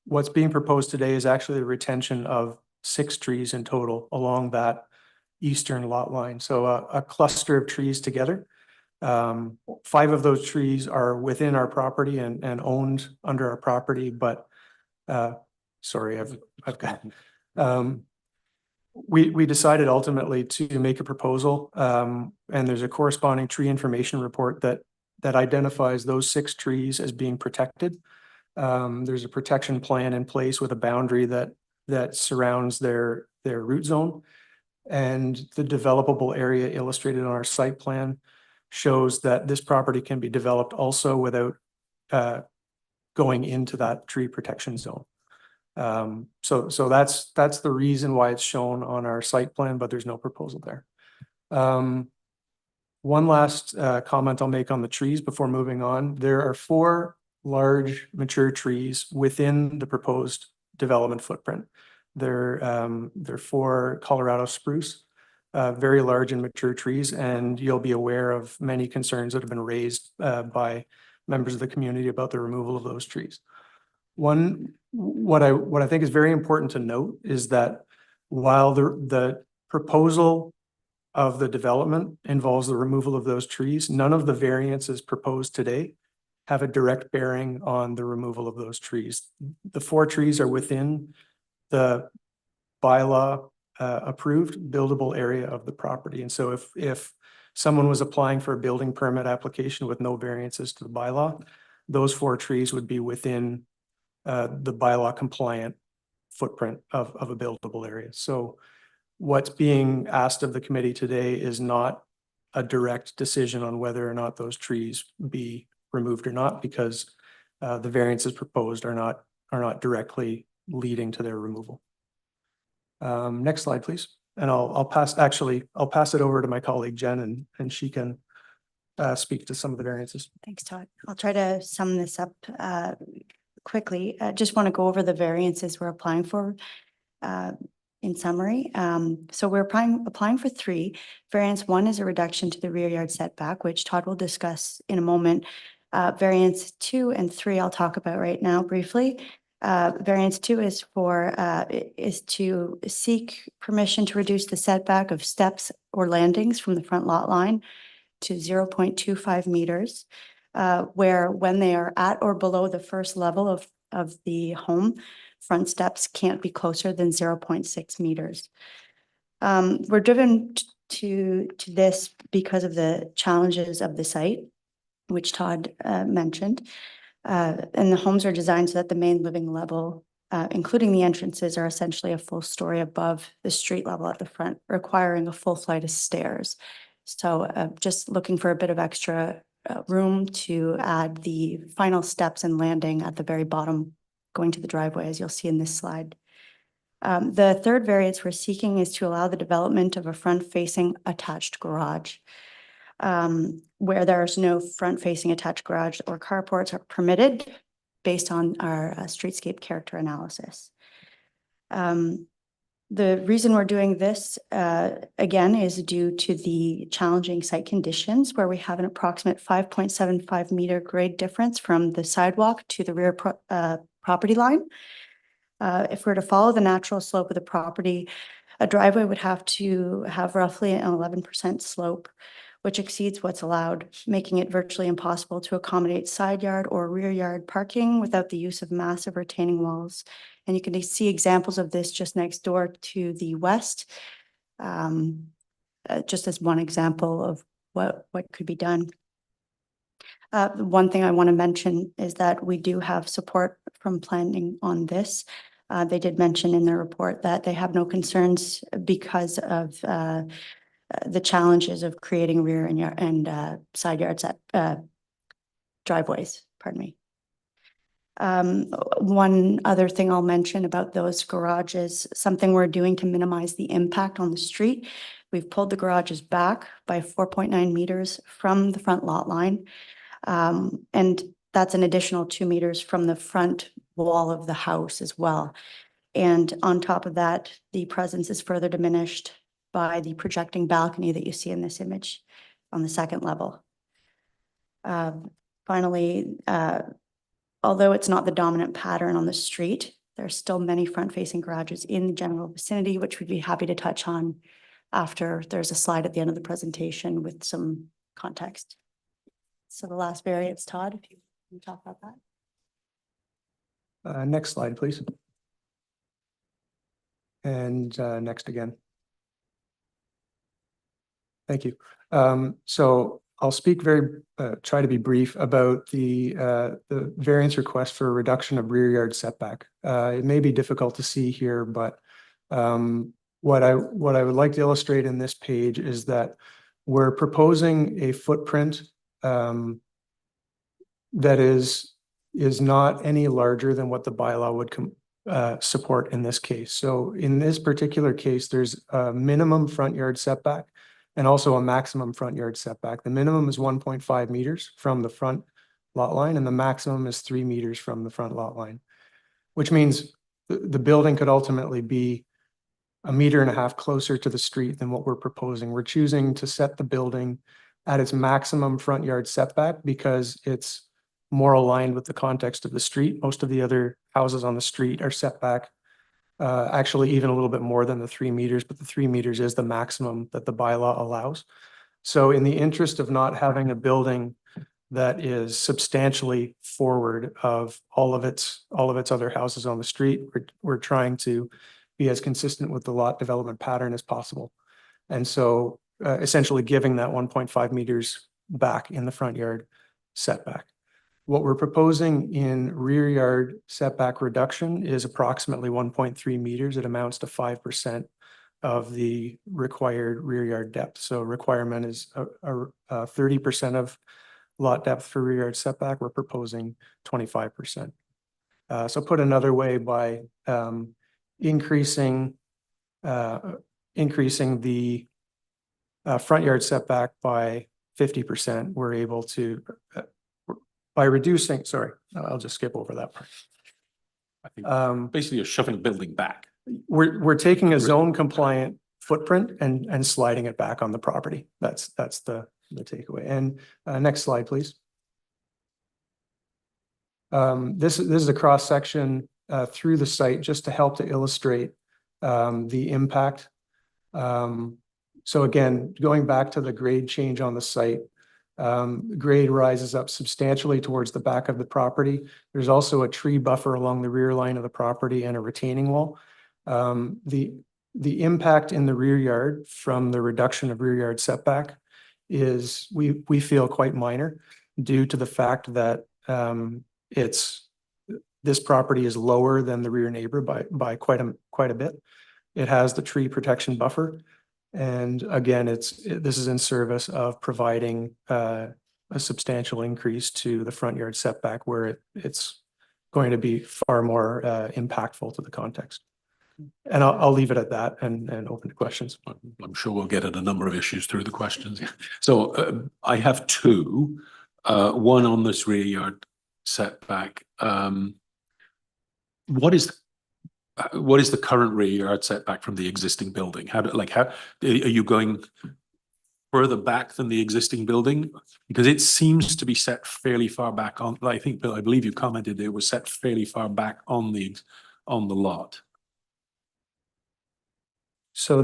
what's being proposed today is actually the retention of 6 trees in total along that eastern lot line. So a cluster of trees together. 5 of those trees are within our property and owned under our property, but sorry, I've got we decided ultimately to make a proposal, and there's a corresponding tree information report that identifies those 6 trees as being protected. There's a protection plan in place with a boundary that surrounds their root zone. And the developable area illustrated on our site plan shows that this property can be developed also without going into that tree protection zone. So that's the reason why it's shown on our site plan, but there's no proposal there. One last comment I'll make on the trees before moving on. There are 4 large mature trees within the proposed development footprint. They're 4 Colorado spruce, very large and mature trees, and you'll be aware of many concerns that have been raised by members of the community about the removal of those trees. What I think is very important to note is that while the proposal of the development involves the removal of those trees, none of the variances proposed today have a direct bearing on the removal of those trees. The 4 trees are within the bylaw approved buildable area of the property. And so if someone was applying for a building permit application with no variances to the bylaw, those 4 trees would be within the bylaw compliant footprint of a buildable area. So what's being asked of the committee today is not a direct decision on whether or not those trees be removed or not, because the variances proposed are not directly leading to their removal. Next slide, please. And I'll pass it over to my colleague Jen, and she can speak to some of the variances. Thanks, Todd. I'll try to sum this up quickly. I just want to go over the variances we're applying for in summary. So we're applying for 3. Variance 1 is a reduction to the rear yard setback, which Todd will discuss in a moment. Variance 2 and 3 I'll talk about right now briefly. Variance 2 is to seek permission to reduce the setback of steps or landings from the front lot line to 0.25 meters, where when they are at or below the first level of the home, front steps can't be closer than 0.6 meters. We're driven to this because of the challenges of the site, which Todd mentioned. And the homes are designed so that the main living level, including the entrances, are essentially a full story above the street level at the front, requiring a full flight of stairs. So just looking for a bit of extra room to add the final steps and landing at the very bottom, going to the driveway, as you'll see in this slide. The third variance we're seeking is to allow the development of a front-facing attached garage. Where there's no front-facing attached garage or carports are permitted based on our streetscape character analysis. The reason we're doing this, again, is due to the challenging site conditions where we have an approximate 5.75 meter grade difference from the sidewalk to the rear property line. If we're to follow the natural slope of the property, a driveway would have to have roughly an 11% slope, which exceeds what's allowed, making it virtually impossible to accommodate side yard or rear yard parking without the use of massive retaining walls. And you can see examples of this just next door to the west, just as one example of what could be done. One thing I want to mention is that we do have support from planning on this. They did mention in their report that they have no concerns because of the challenges of creating rear and side yards at driveways, pardon me. One other thing I'll mention about those garages, something we're doing to minimize the impact on the street. We've pulled the garages back by 4.9 meters from the front lot line. And that's an additional 2 meters from the front wall of the house as well. And on top of that, the presence is further diminished by the projecting balcony that you see in this image on the second level. Finally, although it's not the dominant pattern on the street, There's still many front-facing garages in the general vicinity, which we'd be happy to touch on after. There's a slide at the end of the presentation with some context. So the last variance, Todd, if you can talk about that. Next slide, please. And next again. Thank you. So I'll speak try to be brief about the variance request for a reduction of rear yard setback. It may be difficult to see here, but what I would like to illustrate in this page is that we're proposing a footprint that is not any larger than what the bylaw would support in this case. So in this particular case, there's a minimum front yard setback and also a maximum front yard setback. The minimum is 1.5 meters from the front lot line, and the maximum is 3 meters from the front lot line, which means the building could ultimately be 1.5 meters closer to the street than what we're proposing. We're choosing to set the building at its maximum front yard setback because it's more aligned with the context of the street. Most of the other houses on the street are set back actually even a little bit more than the 3 meters, but the 3 meters is the maximum that the bylaw allows. So in the interest of not having a building that is substantially forward of all of its other houses on the street, we're trying to be as consistent with the lot development pattern as possible. And so essentially giving that 1.5 meters back in the front yard setback. What we're proposing in rear yard setback reduction is approximately 1.3 meters. It amounts to 5% of the required rear yard depth. So requirement is 30% of lot depth for rear yard setback. We're proposing 25%. So put another way, by increasing the front yard setback by 50%, we're able to by reducing, sorry, I'll just skip over that part. I think basically you're shoving the building back. We're taking a zone compliant footprint and sliding it back on the property. That's the takeaway. And next slide, please. This is a cross section through the site just to help to illustrate the impact. So again, going back to the grade change on the site, grade rises up substantially towards the back of the property. There's also a tree buffer along the rear line of the property and a retaining wall. The impact in the rear yard from the reduction of rear yard setback is, we feel, quite minor due to the fact that this property is lower than the rear neighbor by quite a bit. It has the tree protection buffer. And again, this is in service of providing a substantial increase to the front yard setback where it's going to be far more impactful to the context. And I'll leave it at that and open to questions. I'm sure we'll get at a number of issues through the questions. So I have two, one on this rear yard setback. What is the current rear yard setback from the existing building? How are you going further back than the existing building? Because it seems to be set fairly far back on. I think, Bill, I believe you commented it was set fairly far back on the lot. So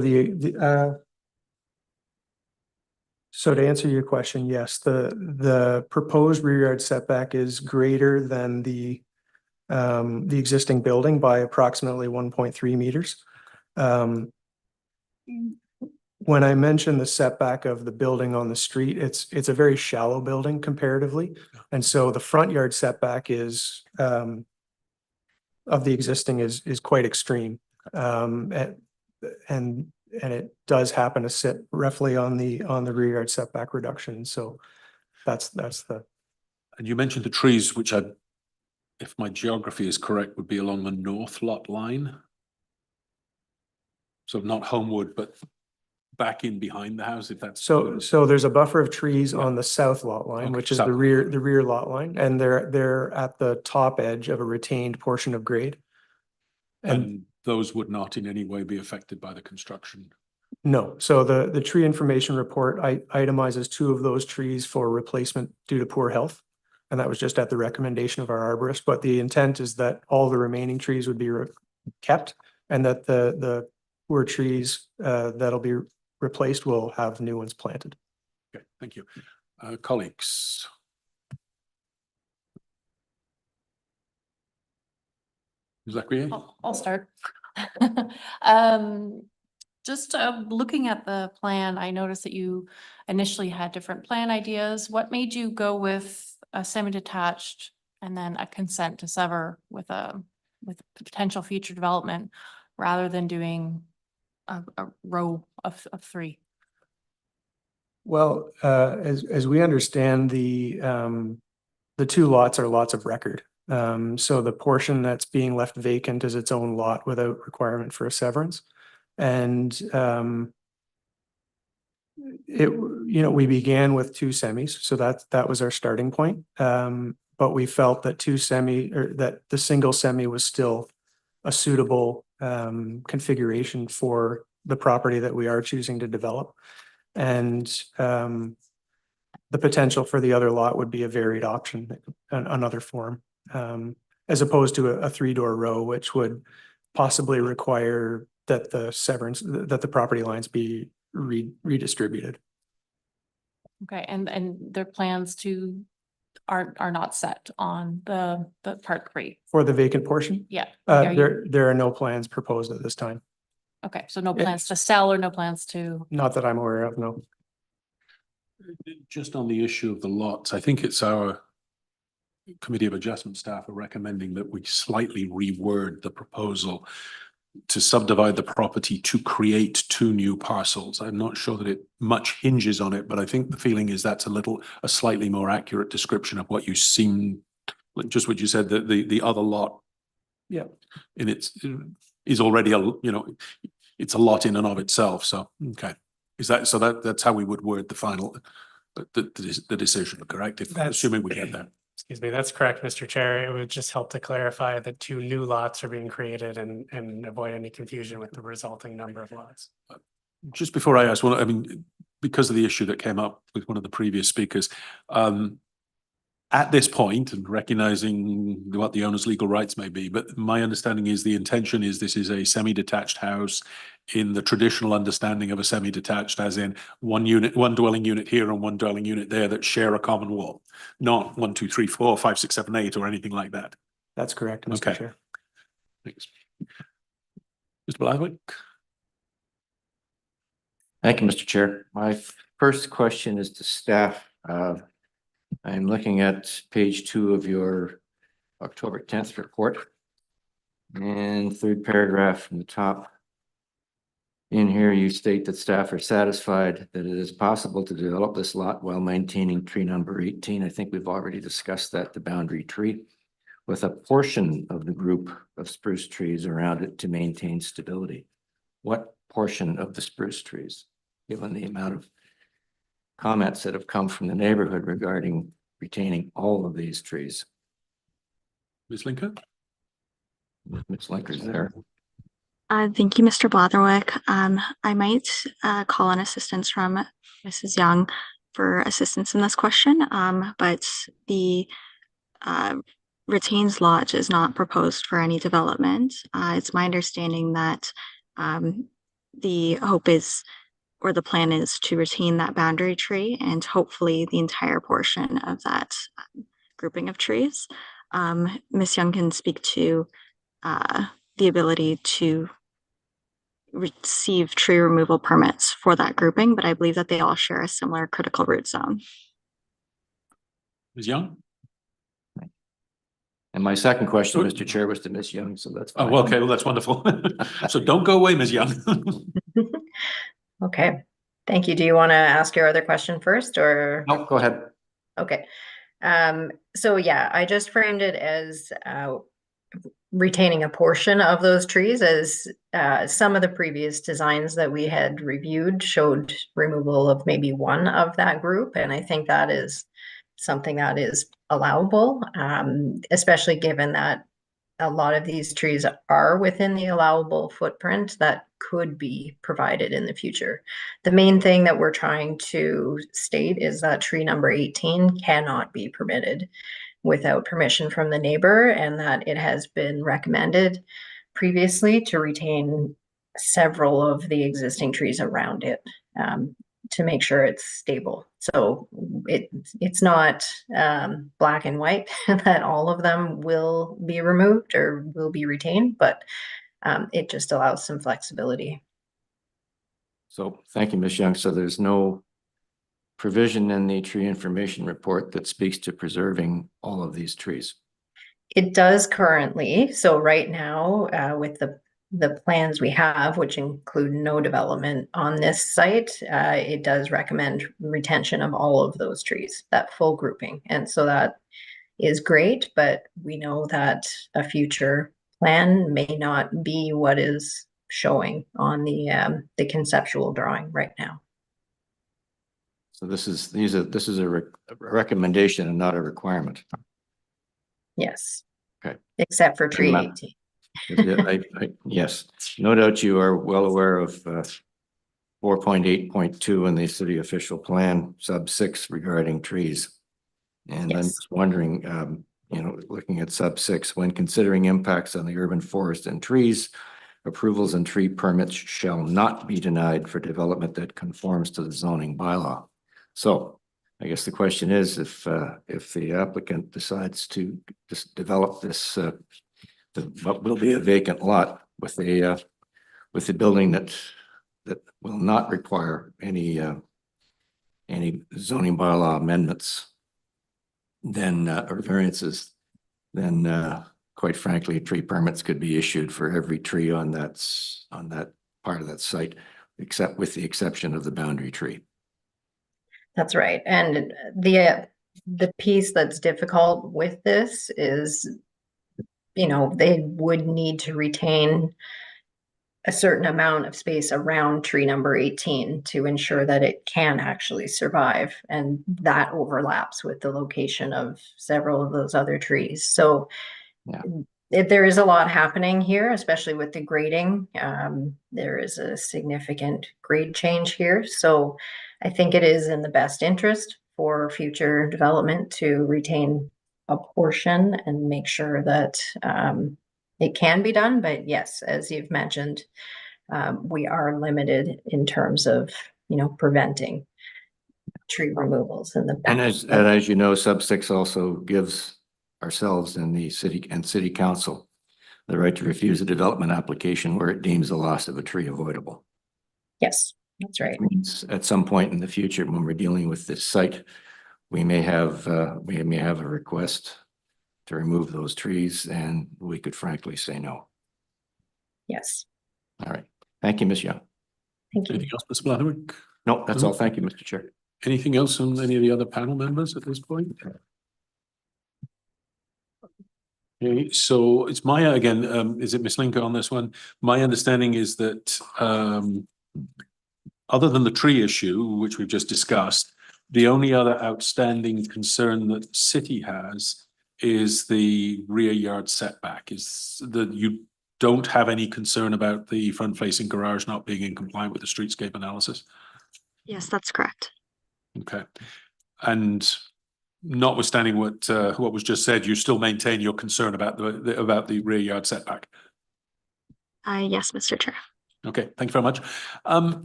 so to answer your question, yes, the proposed rear yard setback is greater than the existing building by approximately 1.3 meters. When I mentioned the setback of the building on the street, it's a very shallow building comparatively. And so the front yard setback is of the existing is quite extreme. And it does happen to sit roughly on the rear yard setback reduction. So that's the. And you mentioned the trees, which if my geography is correct, would be along the north lot line. So not Holmwood, but back in behind the house, if that's so there's a buffer of trees on the south lot line, which is the rear lot line, and they're at the top edge of a retained portion of grade. And those would not in any way be affected by the construction. No. So the tree information report itemizes 2 of those trees for replacement due to poor health. And that was just at the recommendation of our arborist, but the intent is that all the remaining trees would be kept and that the poor trees that'll be replaced will have new ones planted. Okay, thank you. Colleagues. Zachary? I'll start. Just looking at the plan, I noticed that you initially had different plan ideas. What made you go with a semi-detached and then a consent to sever with potential future development rather than doing a row of three? Well, as we understand, the two lots are lots of record. So the portion that's being left vacant is its own lot without requirement for a severance. And we began with two semis, so that was our starting point. But we felt that that the single semi was still a suitable configuration for the property that we are choosing to develop. And the potential for the other lot would be a varied option, another form, as opposed to a three-door row, which would possibly require that the property lines be redistributed. Okay, and their plans are not set on the part three. For the vacant portion? Yeah. There are no plans proposed at this time. Okay, so no plans to sell or no plans to? Not that I'm aware of, no. Just on the issue of the lots, I think it's our Committee of Adjustment staff are recommending that we slightly reword the proposal to subdivide the property to create two new parcels. I'm not sure that it much hinges on it, but I think the feeling is that's a slightly more accurate description of what you seem, like just what you said, that the other lot, yeah, in its is already it's a lot in and of itself. So okay, that's how we would word the final the decision, correct? Assuming we get that. Excuse me, that's correct, Mr. Chair. It would just help to clarify that two new lots are being created and avoid any confusion with the resulting number of lots. Just before I ask, well, I mean, because of the issue that came up with one of the previous speakers, at this point, and recognizing what the owner's legal rights may be, but my understanding is the intention is this is a semi-detached house in the traditional understanding of a semi-detached, as in one dwelling unit here and one dwelling unit there that share a common wall, not 1, 2, 3, 4, 5, 6, 7, 8 or anything like that. That's correct, Mr. Chair. Thanks. Mr. Blatherwick? Thank you, Mr. Chair. My first question is to staff. I'm looking at page 2 of your October 10th report and third paragraph from the top. In here, you state that staff are satisfied that it is possible to develop this lot while maintaining tree number 18. I think we've already discussed that, the boundary tree, with a portion of the group of spruce trees around it to maintain stability. What portion of the spruce trees, given the amount of comments that have come from the neighborhood regarding retaining all of these trees? Ms. Lincoln? Ms. Lincoln's there. Thank you, Mr. Blatherwick. I might call on assistance from Mrs. Young for assistance in this question, but the retained lot is not proposed for any development. It's my understanding that the hope is, or the plan is, to retain that boundary tree and hopefully the entire portion of that grouping of trees. Ms. Young can speak to the ability to receive tree removal permits for that grouping, but I believe that they all share a similar critical root zone. Ms. Young? And my second question, Mr. Chair, was to Ms. Young, so that's fine. Oh, okay, well, that's wonderful. So don't go away, Ms. Young. Okay, thank you. Do you want to ask your other question first, or? No, go ahead. Okay. So yeah, I just framed it as retaining a portion of those trees, as some of the previous designs that we had reviewed showed removal of maybe one of that group. And I think that is something that is allowable, especially given that a lot of these trees are within the allowable footprint that could be provided in the future. The main thing that we're trying to state is that tree number 18 cannot be permitted without permission from the neighbor, and that it has been recommended previously to retain several of the existing trees around it to make sure it's stable. So it's not black and white that all of them will be removed or will be retained, but it just allows some flexibility. So thank you, Ms. Young. So there's no provision in the tree information report that speaks to preserving all of these trees. It does currently. So right now, with the plans we have, which include no development on this site, it does recommend retention of all of those trees, that full grouping. And so that is great, but we know that a future plan may not be what is showing on the conceptual drawing right now. So this is a recommendation and not a requirement. Yes. Okay. Except for tree 18. Yes, no doubt you are well aware of 4.8.2 in the city official plan, sub 6 regarding trees. And Yes. I'm just wondering, looking at sub 6, when considering impacts on the urban forest and trees, approvals and tree permits shall not be denied for development that conforms to the zoning bylaw. So I guess the question is, if the applicant decides to just develop this, what will be a vacant lot with the building that will not require any zoning bylaw amendments, then or variances, then quite frankly, tree permits could be issued for every tree on that part of that site, except with the exception of the boundary tree. That's right. And the piece that's difficult with this is, they would need to retain a certain amount of space around tree number 18 to ensure that it can actually survive. And that overlaps with the location of several of those other trees. So there is a lot happening here, especially with the grading. There is a significant grade change here. So I think it is in the best interest for future development to retain a portion and make sure that it can be done. But yes, as you've mentioned, we are limited in terms of, preventing tree removals in the And as you know, sub 6 also gives ourselves and the city council the right to refuse a development application where it deems the loss of a tree avoidable. Yes, that's right. Which means at some point in the future, when we're dealing with this site, we may have a request to remove those trees, and we could frankly say no. Yes. All right. Thank you, Ms. Young. Thank you. Anything else, Mr. Blatherwick? No, that's all. Thank you, Mr. Chair. Anything else from any of the other panel members at this point? Okay, so it's my, again, is it Ms. Linker on this one? My understanding is that other than the tree issue, which we've just discussed, the only other outstanding concern that the city has is the rear yard setback. Is that you don't have any concern about the front-facing garage not being in compliance with the streetscape analysis? Yes, that's correct. Okay. And notwithstanding what was just said, you still maintain your concern about the rear yard setback? Yes, Mr. Chair. Okay, thank you very much.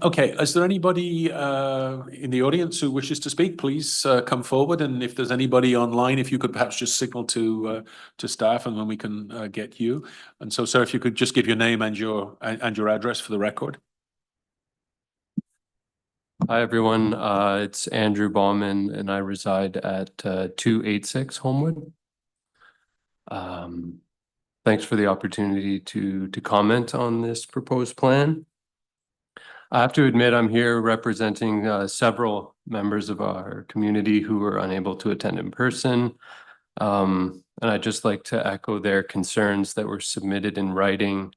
Okay, is there anybody in the audience who wishes to speak? Please come forward, and if there's anybody online, if you could perhaps just signal to staff, and then we can get you. And so, sir, if you could just give your name and your address for the record. Hi, everyone. It's Andrew Bauman, and I reside at 286 Holmwood. Thanks for the opportunity to comment on this proposed plan. I have to admit I'm here representing several members of our community who were unable to attend in person. And I'd just like to echo their concerns that were submitted in writing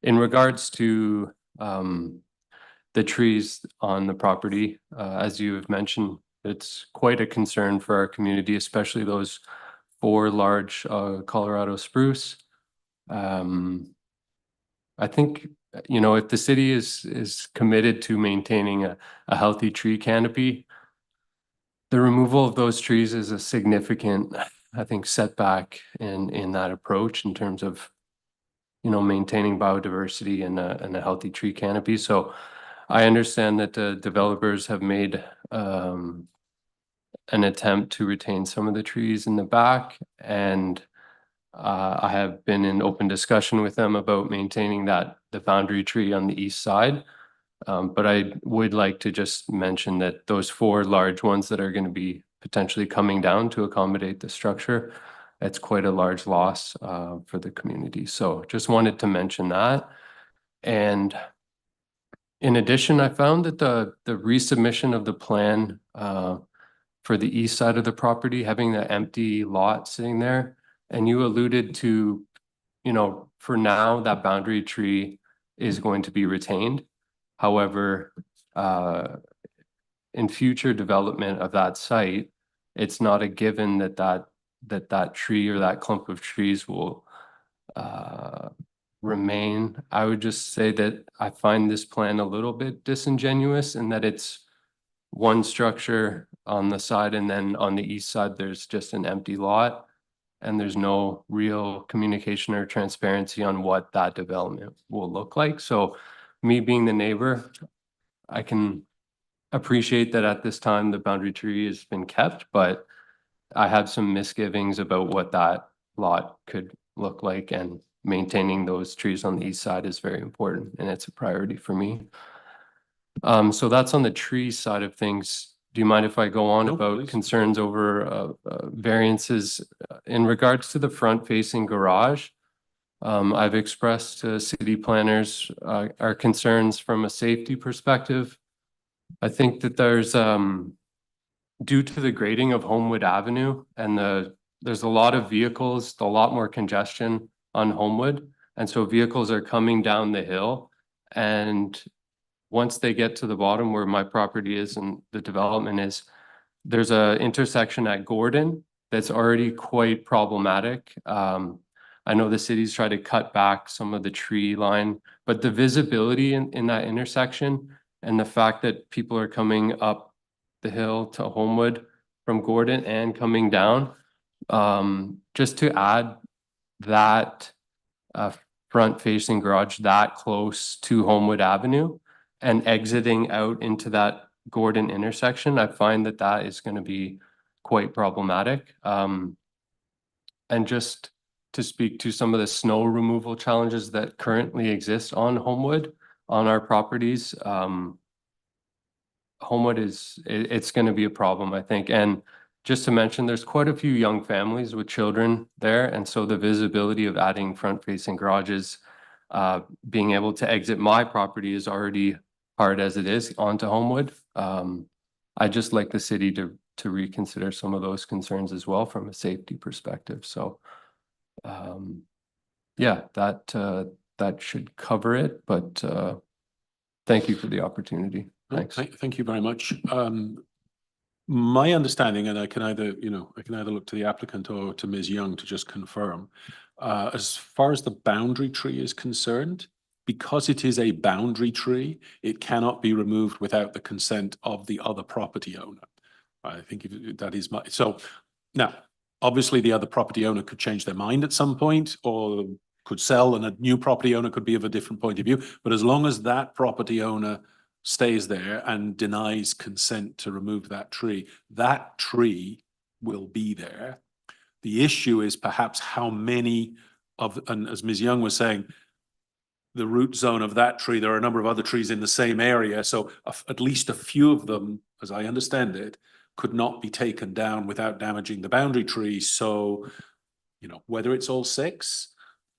in regards to the trees on the property. As you have mentioned, it's quite a concern for our community, especially those 4 large Colorado spruce. I think you know, if the city is committed to maintaining a healthy tree canopy, the removal of those trees is a significant, I think, setback in that approach in terms of, you know, maintaining biodiversity and a healthy tree canopy. So I understand that the developers have made an attempt to retain some of the trees in the back, and I have been in open discussion with them about maintaining the boundary tree on the east side. But I would like to just mention that those 4 large ones that are going to be potentially coming down to accommodate the structure, it's quite a large loss for the community. So just wanted to mention that. And in addition, I found that the resubmission of the plan for the east side of the property, having the empty lot sitting there, and you alluded to, you know, for now, that boundary tree is going to be retained. However, in future development of that site, it's not a given that tree or that clump of trees will remain. I would just say that I find this plan a little bit disingenuous in that it's one structure on the side, and then on the east side, there's just an empty lot, and there's no real communication or transparency on what that development will look like. So me being the neighbor, I can appreciate that at this time the boundary tree has been kept, but I have some misgivings about what that lot could look like, and maintaining those trees on the east side is very important, and it's a priority for me. So that's on the tree side of things. Do you mind if I go on about concerns over variances in regards to the front-facing garage? I've expressed to city planners our concerns from a safety perspective. I think that there's due to the grading of Holmwood Avenue and there's a lot of vehicles, a lot more congestion on Holmwood, and so vehicles are coming down the hill, and once they get to the bottom where my property is and the development is, there's a intersection at Gordon that's already quite problematic. I know the city's tried to cut back some of the tree line, but the visibility in that intersection and the fact that people are coming up the hill to Holmwood from Gordon and coming down, just to add that front-facing garage that close to Holmwood Avenue and exiting out into that Gordon intersection, I find that that is going to be quite problematic. And just to speak to some of the snow removal challenges that currently exist on Holmwood, on our properties, Holmwood it's going to be a problem, I think. And just to mention, there's quite a few young families with children there, and so the visibility of adding front-facing garages, being able to exit my property is already hard as it is onto Holmwood. I'd just like the city to reconsider some of those concerns as well from a safety perspective. So yeah, that should cover it, but thank you for the opportunity. Thanks. Thank you very much. My understanding, and I can either look to the applicant or to Ms. Young to just confirm, as far as the boundary tree is concerned, because it is a boundary tree, it cannot be removed without the consent of the other property owner. I think that is so now, obviously the other property owner could change their mind at some point or could sell, and a new property owner could be of a different point of view. But as long as that property owner stays there and denies consent to remove that tree will be there. The issue is perhaps how many and as Ms. Young was saying, the root zone of that tree, there are a number of other trees in the same area. So at least a few of them, as I understand it, could not be taken down without damaging the boundary tree. So, whether it's all 6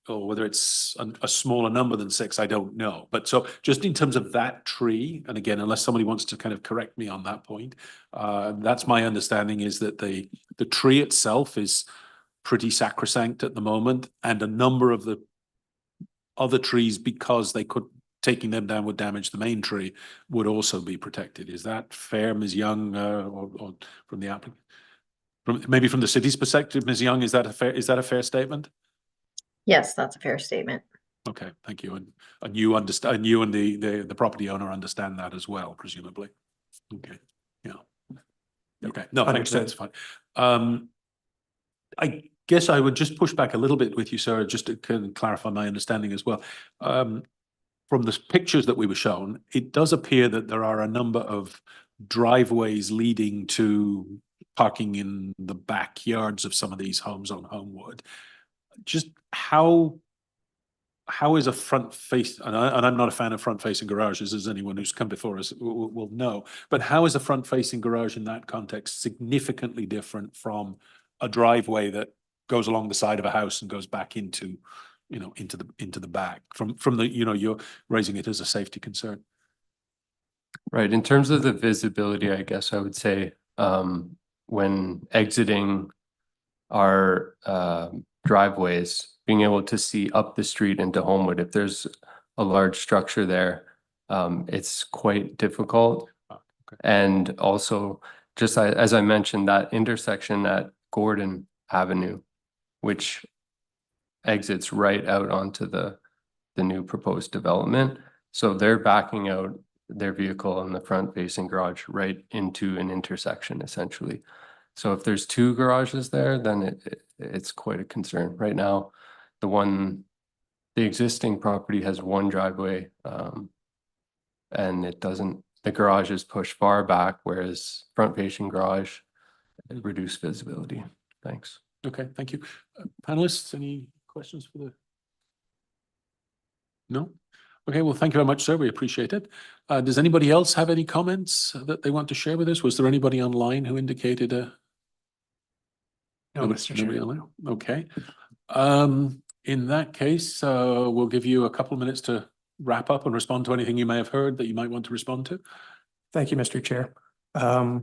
or whether it's a smaller number than 6, I don't know. But so just in terms of that tree, and again, unless somebody wants to kind of correct me on that point, that's my understanding, is that the tree itself is pretty sacrosanct at the moment, and a number of the other trees, because taking them down would damage the main tree, would also be protected. Is that fair, Ms. Young, or from the applicant? Maybe from the city's perspective, Ms. Young, is that a fair statement? Yes, that's a fair statement. Okay, thank you. And you understand, you and the property owner understand that as well, presumably. Okay, yeah. Okay, no, thanks, that's fine. I guess I would just push back a little bit with you, Sarah, just to kind of clarify my understanding as well. From the pictures that we were shown, it does appear that there are a number of driveways leading to parking in the backyards of some of these homes on Holmwood. Just how is a front face, and I'm not a fan of front facing garages, as anyone who's come before us will know, but how is a front facing garage in that context significantly different from a driveway that goes along the side of a house and goes back into, you know, into the back from the, you know, you're raising it as a safety concern? Right. In terms of the visibility, I guess I would say when exiting our driveways, being able to see up the street into Holmwood, if there's a large structure there, it's quite difficult. Okay. And also, just as I mentioned, that intersection at Gordon Avenue, which exits right out onto the new proposed development. So they're backing out their vehicle in the front facing garage right into an intersection essentially. So if there's two garages there, then it's quite a concern. Right now, the existing property has one driveway, and the garage is pushed far back, whereas front facing garage, reduced visibility. Thanks. Okay, thank you. Panelists, any questions for the? No? Okay, well, thank you very much, sir. We appreciate it. Does anybody else have any comments that they want to share with us? Was there anybody online who indicated a? No, Mr. Chair. Nobody online? Okay. In that case, we'll give you a couple of minutes to wrap up and respond to anything you may have heard that you might want to respond to. Thank you, Mr. Chair. I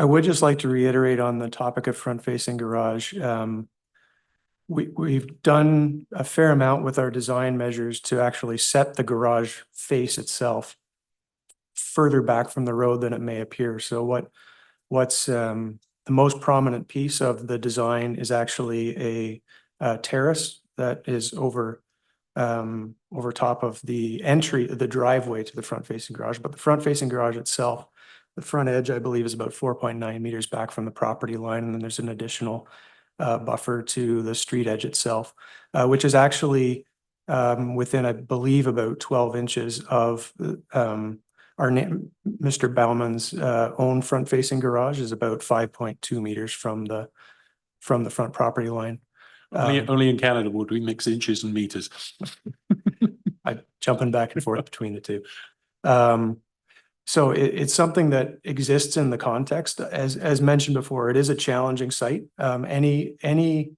would just like to reiterate on the topic of front-facing garage. We've done a fair amount with our design measures to actually set the garage face itself further back from the road than it may appear. So what's the most prominent piece of the design is actually a terrace that is over top of the driveway to the front-facing garage. But the front-facing garage itself, the front edge, I believe, is about 4.9 meters back from the property line, and then there's an additional buffer to the street edge itself, which is actually within, I believe, about 12 inches of Mr. Bauman's own front-facing garage is about 5.2 meters from the front property line. Only in Canada would we mix inches and meters. I'm jumping back and forth between the two. So it's something that exists in the context. As mentioned before, it is a challenging site. Any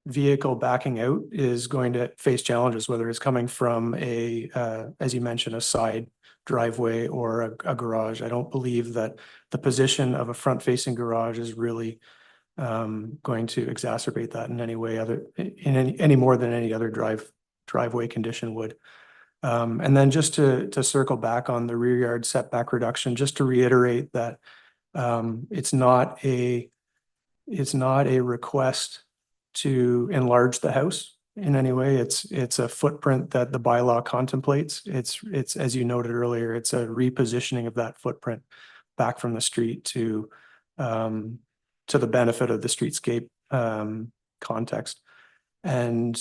vehicle backing out is going to face challenges, whether it's coming from as you mentioned, a side driveway or a garage. I don't believe that the position of a front-facing garage is really going to exacerbate that in any way any more than any other driveway condition would. And then just to circle back on the rear yard setback reduction, just to reiterate that it's not a request to enlarge the house in any way. It's a footprint that the bylaw contemplates. It's as you noted earlier, it's a repositioning of that footprint back from the street to the benefit of the streetscape context. And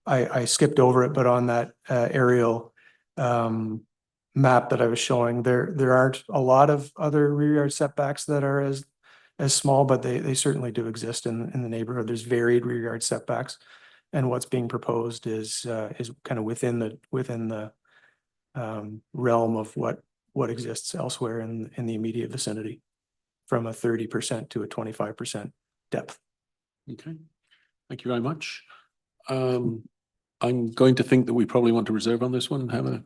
I skipped over it, but on that aerial map that I was showing, there aren't a lot of other rear yard setbacks that are as small, but they certainly do exist in the neighborhood. There's varied rear yard setbacks, and what's being proposed is kind of within the realm of what exists elsewhere in the immediate vicinity, from a 30% to a 25% depth. Okay, thank you very much. I'm going to think that we probably want to reserve on this one.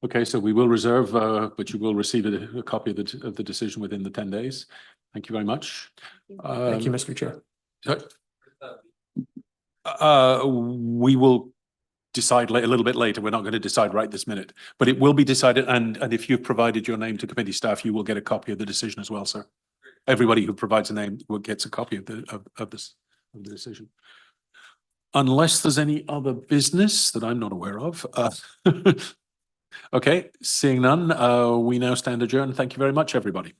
Okay, so we will reserve, but you will receive a copy of the decision within the 10 days. Thank you very much. Thank you, Mr. Chair. We will decide a little bit later. We're not going to decide right this minute, but it will be decided. And if you've provided your name to committee staff, you will get a copy of the decision as well, sir. Everybody who provides a name gets a copy of the decision. Unless there's any other business that I'm not aware of. Okay, seeing none, we now stand adjourned. Thank you very much, everybody.